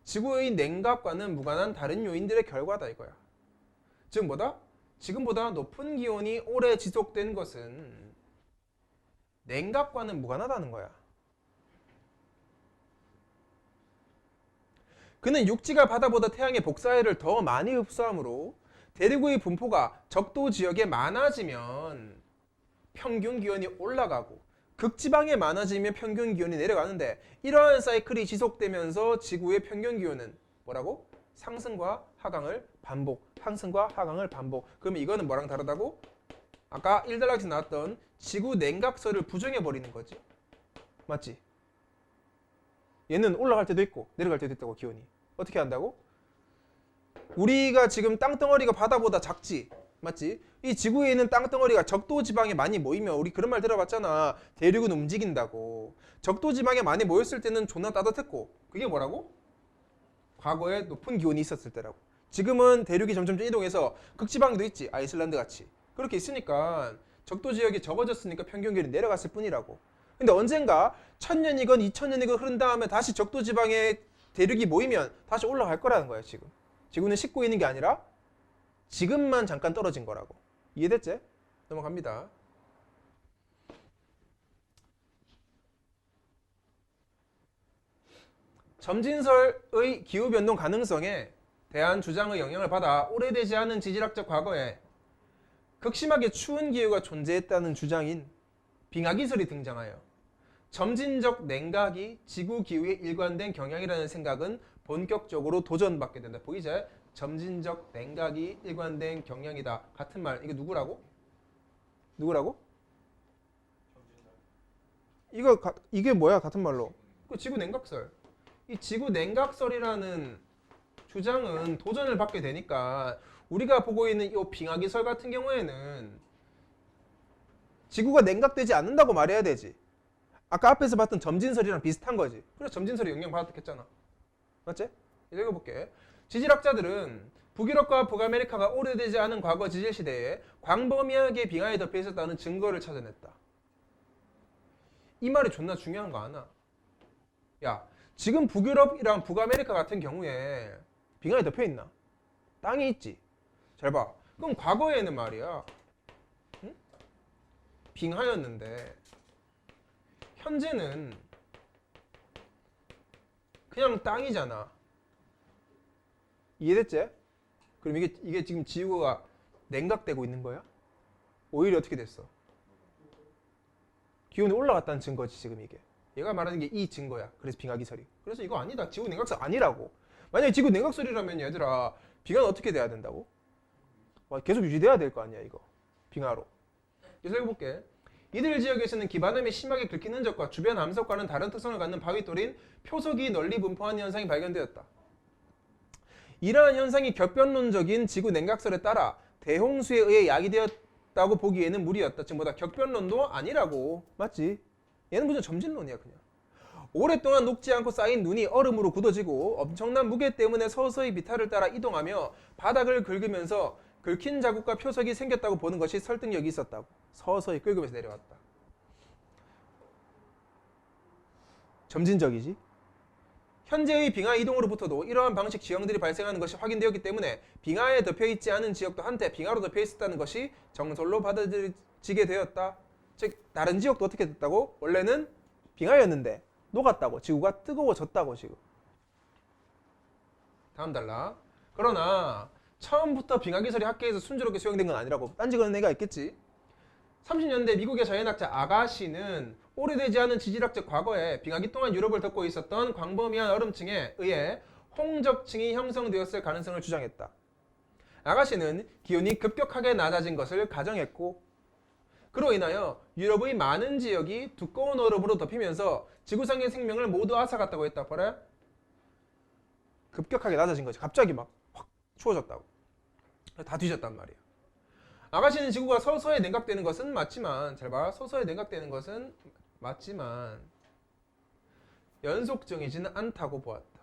지구의 냉각과는 무관한 다른 요인들의 결과다 이거야. 즉 뭐다? 지금보다 높은 기온이 오래 지속된 것은 냉각과는 무관하다는 거야. 그는 육지가 바다보다 태양의 복사열을 더 많이 흡수하므로 대륙의 분포가 적도 지역에 많아지면 평균 기온이 올라가고 극지방에 많아지면 평균 기온이 내려가는데 이러한 사이클이 지속되면서 지구의 평균 기온은 뭐라고? 상승과 하강을 반복. 상승과 하강을 반복. 그러면 이거는 뭐랑 다르다고? 아까 1단락에서 나왔던 지구 냉각설을 부정해버리는 거지. 맞지? 얘는 올라갈 때도 있고 내려갈 때도 있다고 기온이. 어떻게 한다고? 우리가 지금 땅덩어리가 바다보다 작지. 맞지? 이 지구에 있는 땅덩어리가 적도 지방에 많이 모이면 우리 그런 말 들어봤잖아. 대륙은 움직인다고. 적도 지방에 많이 모였을 때는 존나 따뜻했고 그게 뭐라고? 과거에 높은 기온이 있었을 때라고. 지금은 대륙이 점점 이동해서 극지방도 있지. 아이슬란드 같이. 그렇게 있으니까 적도 지역이 적어졌으니까 평균 기온이 내려갔을 뿐이라고. 근데 언젠가 1000년이건 2000년이건 흐른 다음에 다시 적도 지방에 대륙이 모이면 다시 올라갈 거라는 거야 지금. 지구는 식고 있는 게 아니라 지금만 잠깐 떨어진 거라고. 이해됐지? 넘어갑니다. 점진설의 기후변동 가능성에 대한 주장의 영향을 받아 오래되지 않은 지질학적 과거에 극심하게 추운 기후가 존재했다는 주장인 빙하기설이 등장하여 점진적 냉각이 지구 기후에 일관된 경향이라는 생각은 본격적으로 도전받게 된다. 보이제? 점진적 냉각이 일관된 경향이다. 같은 말. 이게 누구라고? 누구라고? 이게 뭐야? 같은 말로. 그 지구 냉각설. 이 지구 냉각설이라는 주장은 도전을 받게 되니까 우리가 보고 있는 이 빙하기설 같은 경우에는 지구가 냉각되지 않는다고 말해야 되지. 아까 앞에서 봤던 점진설이랑 비슷한 거지. 그래서 점진설이 영향받았겠잖아. 맞지? 읽어볼게. 지질학자들은 북유럽과 북아메리카가 오래되지 않은 과거 지질 시대에 광범위하게 빙하에 덮여 있었다는 증거를 찾아냈다. 이 말이 존나 중요한 거 아나? 야, 지금 북유럽이랑 북아메리카 같은 경우에 빙하에 덮여 있나? 땅이 있지. 잘 봐. 그럼 과거에는 말이야, 응? 빙하였는데 현재는 그냥 땅이잖아. 이해됐지? 그럼 이게 지금 지구가 냉각되고 있는 거야? 오히려 어떻게 됐어? 기온이 올라갔다는 증거지 지금 이게. 얘가 말하는 게 이 증거야. 그래서 빙하기설이. 그래서 이거 아니다. 지구 냉각설 아니라고. 만약에 지구 냉각설이라면 얘들아 빙하는 어떻게 돼야 된다고? 계속 유지돼야 될 거 아니야 이거 빙하로. 그래서 읽어볼게. 이들 지역에서는 기반함이 심하게 긁힌 흔적과 주변 암석과는 다른 특성을 갖는 바위돌인 표석이 널리 분포하는 현상이 발견되었다. 이러한 현상이 격변론적인 지구 냉각설에 따라 대홍수에 의해 야기되었다고 보기에는 무리였다. 지금 뭐다 격변론도 아니라고. 맞지? 얘는 무슨 점진론이야 그냥. 오랫동안 녹지 않고 쌓인 눈이 얼음으로 굳어지고 엄청난 무게 때문에 서서히 비탈을 따라 이동하며 바닥을 긁으면서 긁힌 자국과 표석이 생겼다고 보는 것이 설득력이 있었다고. 서서히 긁으면서 내려왔다. 점진적이지? 현재의 빙하 이동으로부터도 이러한 방식 지형들이 발생하는 것이 확인되었기 때문에 빙하에 덮여있지 않은 지역도 한때 빙하로 덮여있었다는 것이 정설로 받아들여지게 되었다. 즉 다른 지역도 어떻게 됐다고? 원래는 빙하였는데 녹았다고. 지구가 뜨거워졌다고 지금. 다음 단락. 그러나 처음부터 빙하 기설이 학계에서 순조롭게 수용된 건 아니라고. 딴지거는 애가 있겠지. 30년대 미국의 자연학자 아가시는 오래되지 않은 지질학적 과거에 빙하기 동안 유럽을 덮고 있었던 광범위한 얼음층에 의해 홍적층이 형성되었을 가능성을 주장했다. 아가시는 기온이 급격하게 낮아진 것을 가정했고 그로 인하여 유럽의 많은 지역이 두꺼운 얼음으로 덮이면서 지구상의 생명을 모두 앗아갔다고 했다. 그래? 급격하게 낮아진 거지. 갑자기 막 확 추워졌다고. 다 뒤졌단 말이야. 아가씨는 지구가 서서히 냉각되는 것은 맞지만 잘 봐. 서서히 냉각되는 것은 맞지만 연속적이지는 않다고 보았다.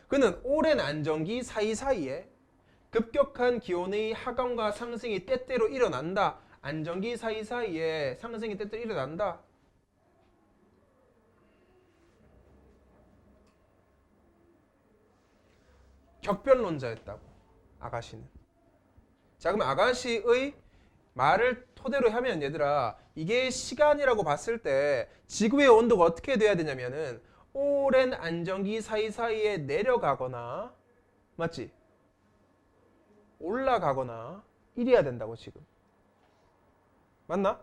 그는 오랜 안정기 사이사이에 급격한 기온의 하강과 상승이 때때로 일어난다. 안정기 사이사이에 상승이 때때로 일어난다. 격변론자였다고. 아가씨는. 자 그럼 아가씨의 말을 토대로 하면 얘들아 이게 시간이라고 봤을 때 지구의 온도가 어떻게 돼야 되냐면은 오랜 안정기 사이사이에 내려가거나 맞지? 올라가거나 이래야 된다고 지금. 맞나?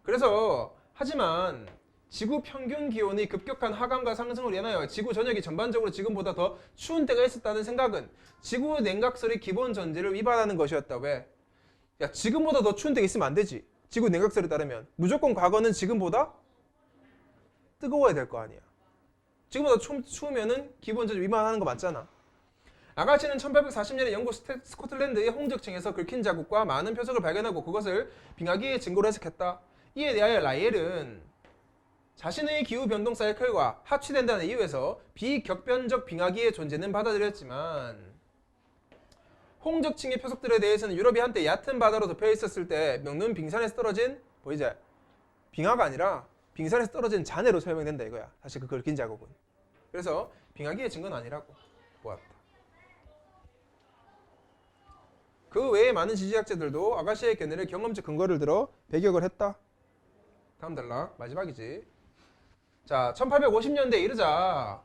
그래서 하지만 지구 평균 기온의 급격한 하강과 상승으로 인하여 지구 전역이 전반적으로 지금보다 더 추운 때가 있었다는 생각은 지구 냉각설의 기본 전제를 위반하는 것이었다. 왜? 야 지금보다 더 추운 때가 있으면 안 되지. 지구 냉각설에 따르면 무조건 과거는 지금보다 뜨거워야 될 거 아니야. 지금보다 추우면은 기본 전제 위반하는 거 맞잖아. 아가씨는 1840년에 영국 스코틀랜드의 홍적층에서 긁힌 자국과 많은 표석을 발견하고 그것을 빙하기의 증거로 해석했다. 이에 대하여 라이엘은 자신의 기후변동 사이클과 합치된다는 이유에서 비격변적 빙하기의 존재는 받아들였지만 홍적층의 표석들에 대해서는 유럽이 한때 얕은 바다로 덮여 있었을 때 먹는 빙산에서 떨어진 보이지? 빙하가 아니라 빙산에서 떨어진 잔해로 설명된다 이거야. 사실 그 긁힌 자국은. 그래서 빙하기의 증거는 아니라고 보았다. 그 외에 많은 지질학자들도 아가씨의 견해를 경험적 근거를 들어 배격을 했다. 다음 단락 마지막이지. 자, 1850년대에 이르자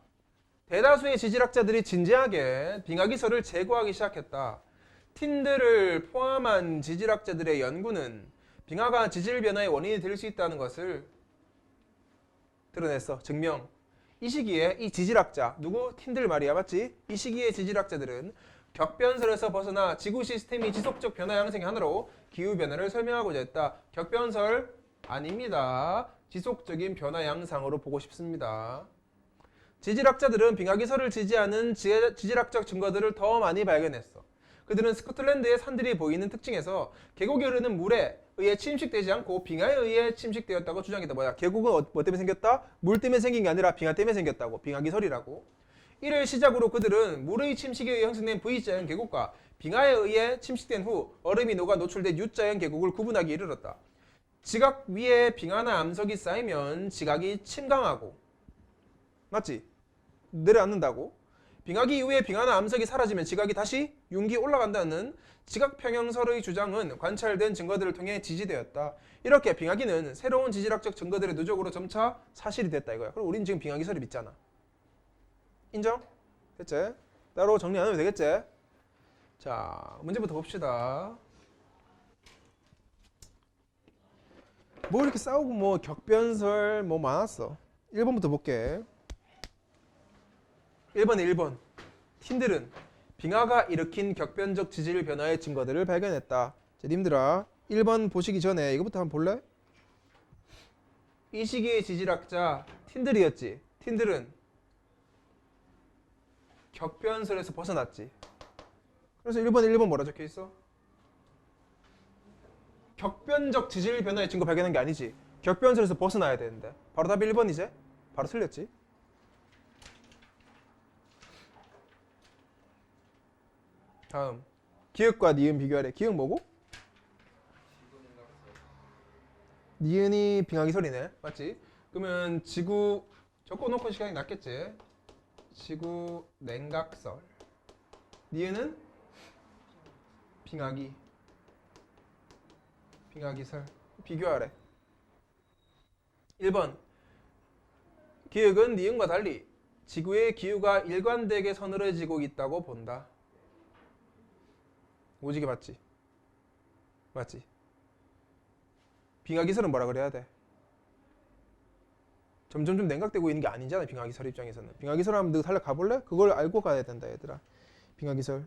대다수의 지질학자들이 진지하게 빙하기설을 제고하기 시작했다. 틴들을 포함한 지질학자들의 연구는 빙하가 지질 변화의 원인이 될 수 있다는 것을 드러냈어. 증명. 이 시기에 이 지질학자 누구? 틴들 말이야. 맞지? 이 시기의 지질학자들은 격변설에서 벗어나 지구 시스템이 지속적 변화 양상의 하나로 기후 변화를 설명하고자 했다. 격변설 아닙니다. 지속적인 변화 양상으로 보고 싶습니다. 지질학자들은 빙하기설을 지지하는 지질학적 증거들을 더 많이 발견했어. 그들은 스코틀랜드의 산들이 보이는 특징에서 계곡이 흐르는 물에 의해 침식되지 않고 빙하에 의해 침식되었다고 주장했다. 뭐야? 계곡은 뭐 때문에 생겼다? 물 때문에 생긴 게 아니라 빙하 때문에 생겼다고. 빙하기설이라고. 이를 시작으로 그들은 물의 침식에 의해 형성된 V자형 계곡과 빙하에 의해 침식된 후 얼음이 녹아 노출된 U자형 계곡을 구분하기 이르렀다. 지각 위에 빙하나 암석이 쌓이면 지각이 침강하고 맞지? 내려앉는다고. 빙하기 이후에 빙하나 암석이 사라지면 지각이 다시 융기 올라간다는 지각평형설의 주장은 관찰된 증거들을 통해 지지되었다. 이렇게 빙하기는 새로운 지질학적 증거들의 누적으로 점차 사실이 됐다 이거야. 그럼 우린 지금 빙하기설을 믿잖아. 인정? 됐지? 따로 정리 안 하면 되겠지? 자, 문제부터 봅시다. 뭐 이렇게 싸우고 뭐 격변설 뭐 많았어. 1번부터 볼게. 1번에 1번. 팀들은 빙하가 일으킨 격변적 지질 변화의 증거들을 발견했다. 자, 님들아 1번 보시기 전에 이거부터 한번 볼래? 이 시기의 지질학자 틴들이었지. 틴들은 격변설에서 벗어났지. 그래서 1번에 1번 뭐라 적혀 있어? 격변적 지질 변화의 증거 발견한 게 아니지. 격변설에서 벗어나야 되는데. 바로 답이 1번이지? 바로 틀렸지. 다음 기역과 니은 비교하래. 기역 뭐고? 니은이 빙하기설이네. 맞지? 그러면 지구 적어놓고 시간이 낫겠지? 지구 냉각설. 니은은 빙하기설. 비교하래. 1번 기역은 니은과 달리 지구의 기후가 일관되게 서늘해지고 있다고 본다. 오지게 맞지? 맞지? 빙하기설은 뭐라 그래야 돼? 점점 좀 냉각되고 있는 게 아니잖아. 빙하기설 입장에서는. 빙하기설 하면 너 달려 가볼래? 그걸 알고 가야 된다 얘들아. 빙하기설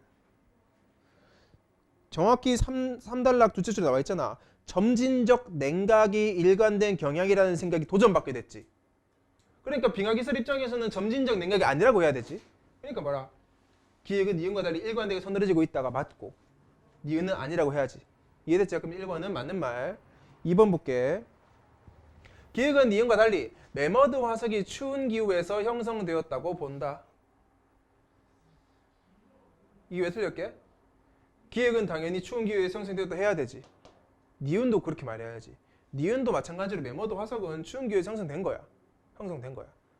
정확히 3단락 둘째 줄에 나와 있잖아. 점진적 냉각이 일관된 경향이라는 생각이 도전받게 됐지. 그러니까 빙하기설 입장에서는 점진적 냉각이 아니라고 해야 되지. 그러니까 뭐라? 기역은 니은과 달리 일관되게 서늘해지고 있다가 맞고 니은은 아니라고 해야지. 이해됐죠? 그럼 1번은 맞는 말. 2번 볼게. 기역은 니은과 달리 매머드 화석이 추운 기후에서 형성되었다고 본다. 이게 왜 틀렸게? 기역은 당연히 추운 기후에서 형성되었다 해야 되지. 니은도 그렇게 말해야지. 니은도 마찬가지로 매머드 화석은 추운 기후에서 형성된 거야.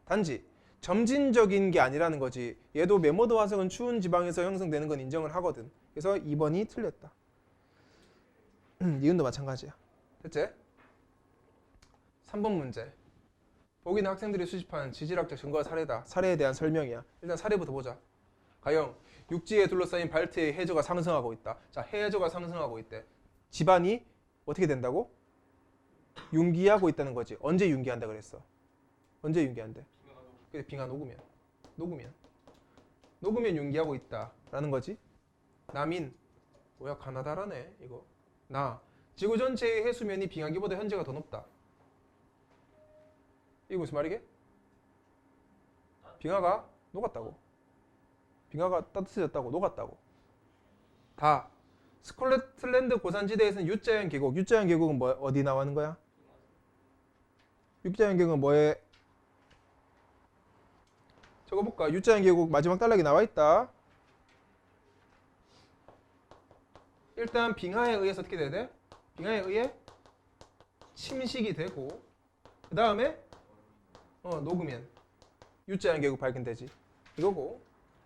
단지 점진적인 게 아니라는 거지. 얘도 매머드 화석은 추운 지방에서 형성되는 건 인정을 하거든. 그래서 2번이 틀렸다. 니은도 마찬가지야. 됐지? 3번 문제. 보기는 학생들이 수집한 지질학적 증거와 사례다. 사례에 대한 설명이야. 일단 사례부터 보자. 가영, 육지에 둘러싸인 발트의 해저가 상승하고 있다. 자, 해저가 상승하고 있대. 집안이 어떻게 된다고? 융기하고 있다는 거지. 언제 융기한다 그랬어? 언제 융기한대? 그래, 빙하 녹으면 융기하고 있다라는 거지. 남인, 뭐야 가나다라네 이거. 나, 지구 전체의 해수면이 빙하기보다 현재가 더 높다. 이게 무슨 말이게? 빙하가 녹았다고. 빙하가 따뜻해졌다고. 녹았다고. 다 스콜틀랜드 고산지대에서는 U자형 계곡. U자형 계곡은 뭐 어디 나오는 거야? U자형 계곡은 뭐에? 적어볼까? U자형 계곡 마지막 단락에 나와 있다. 일단 빙하에 의해서 어떻게 돼야 돼? 빙하에 의해 침식이 되고 그 다음에 녹으면 U자형 계곡 발견되지. 이거고.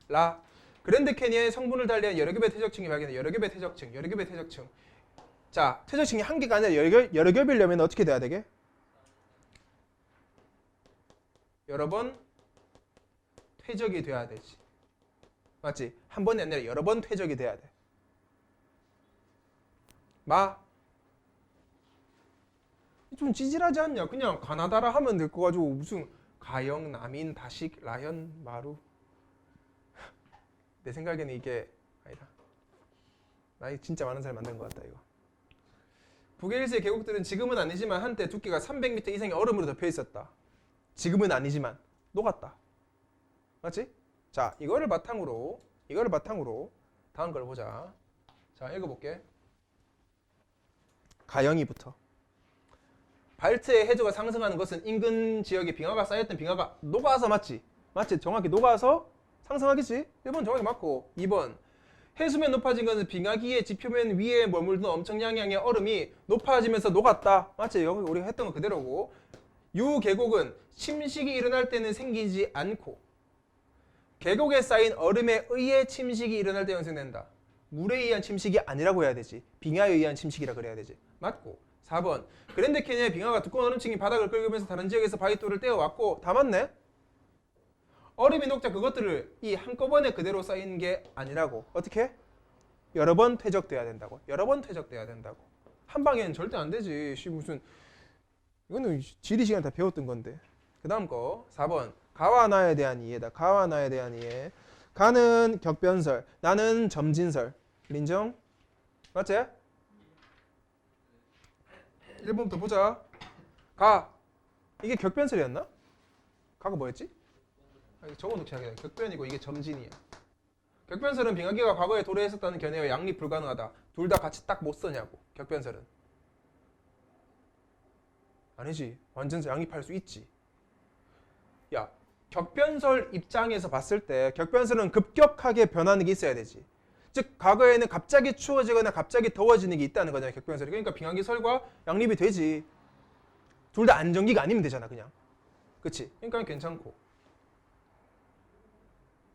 라, 그랜드 캐니언의 성분을 달리한 여러 겹의 퇴적층이 발견돼. 여러 겹의 퇴적층. 자, 퇴적층이 한 개가 아니라 여러 겹이려면 어떻게 돼야 되게? 여러 번 퇴적이 돼야 되지. 맞지? 한 번이 아니라 여러 번 퇴적이 돼야 돼. 좀 찌질하지 않냐? 그냥 가나다라 하면 될 거 가지고 무슨 가영, 남인, 다식, 라현, 마루. 내 생각에는 이게 아니다. 나이 진짜 많은 사람이 만든 것 같다 이거. 북의 일세 계곡들은 지금은 아니지만 한때 두께가 300m 이상의 얼음으로 덮여 있었다. 지금은 아니지만 녹았다. 맞지? 자, 이거를 바탕으로 다음 걸 보자. 자, 읽어볼게. 가영이부터. 발트의 해저가 상승하는 것은 인근 지역에 빙하가 쌓였던 빙하가 녹아서 맞지? 정확히 녹아서 상승하겠지? 1번 정확히 맞고. 2번 해수면 높아진 것은 빙하기의 지표면 위에 머물던 엄청난 양의 얼음이 높아지면서 녹았다. 맞지? 여기 우리가 했던 거 그대로고. 유 계곡은 침식이 일어날 때는 생기지 않고 계곡에 쌓인 얼음에 의해 침식이 일어날 때 형성된다. 물에 의한 침식이 아니라고 해야 되지. 빙하에 의한 침식이라 그래야 되지. 맞고. 4번 그랜드 캐니언의 빙하가 두꺼운 얼음층이 바닥을 긁으면서 다른 지역에서 바위돌을 떼어왔고. 다 맞네? 얼음이 녹자 그것들을 이 한꺼번에 그대로 쌓이는 게 아니라고. 어떻게? 여러 번 퇴적돼야 된다고. 한 방에는 절대 안 되지. 무슨 이거는 지리 시간 다 배웠던 건데. 그 다음 거 4번 가와 나에 대한 이해다. 가와 나에 대한 이해. 가는 격변설, 나는 점진설. 인정? 맞지? 1번부터 보자. 가. 이게 격변설이었나? 가가 뭐였지? 이거 적어놓기 하게. 격변이고 이게 점진이야. 격변설은 빙하기가 과거에 도래했었다는 견해와 양립 불가능하다. 둘 다 같이 딱 못 쓰냐고. 격변설은. 아니지. 완전 양립할 수 있지. 야, 격변설 입장에서 봤을 때 격변설은 급격하게 변하는 게 있어야 되지. 즉 과거에는 갑자기 추워지거나 갑자기 더워지는 게 있다는 거잖아요. 격변설이. 그러니까 빙하기설과 양립이 되지. 둘 다 안정기가 아니면 되잖아 그냥. 그치? 그러니까 괜찮고.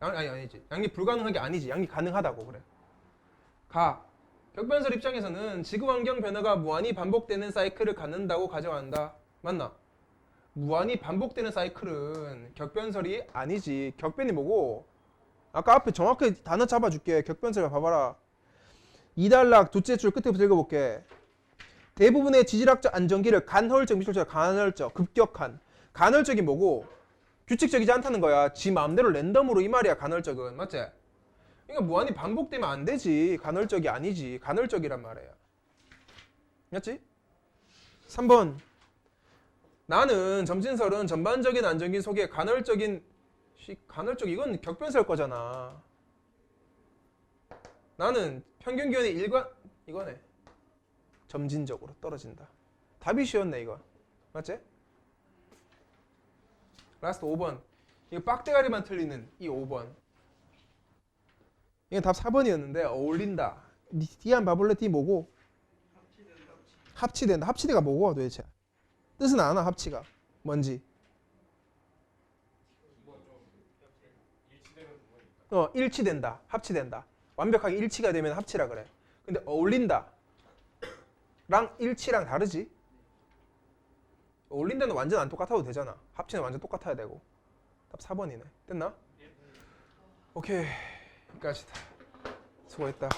아니지. 양립 불가능한 게 아니지. 양립 가능하다고 그래. 가. 격변설 입장에서는 지구 환경 변화가 무한히 반복되는 사이클을 갖는다고 가정한다. 맞나? 무한히 반복되는 사이클은 격변설이 아니지. 격변이 뭐고? 아까 앞에 정확하게 단어 잡아줄게. 격변설 봐봐라. 2단락 둘째 줄 끝에부터 읽어볼게. 대부분의 지질학적 안정기를 간헐적, 미술적, 간헐적, 급격한. 간헐적이 뭐고? 규칙적이지 않다는 거야. 지 마음대로 랜덤으로 이 말이야. 간헐적은. 맞지? 그러니까 무한히 반복되면 안 되지. 간헐적이 아니지. 간헐적이란 말이야. 맞지? 3번. 나는 점진설은 전반적인 안정기 속에 간헐적 이건 격변설 거잖아. 나는 평균기온의 일관 이거네. 점진적으로 떨어진다. 답이 쉬웠네 이거. 맞지? 라스트 5번. 이거 빡대가리만 틀리는 이 5번. 이건 답 4번이었는데 어울린다. D 한 봐볼래? D 뭐고? 합치된다. 합치대가 뭐고 도대체? 뜻은 아나 합치가 뭔지. 일치된다. 합치된다. 완벽하게 일치가 되면 합치라 그래. 근데 어울린다 랑 일치랑 다르지? 어울린다는 완전 안 똑같아도 되잖아. 합치는 완전 똑같아야 되고. 답 4번이네. 됐나? 오케이. 여기까지다. 수고했다.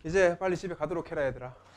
이제 빨리 집에 가도록 해라 얘들아.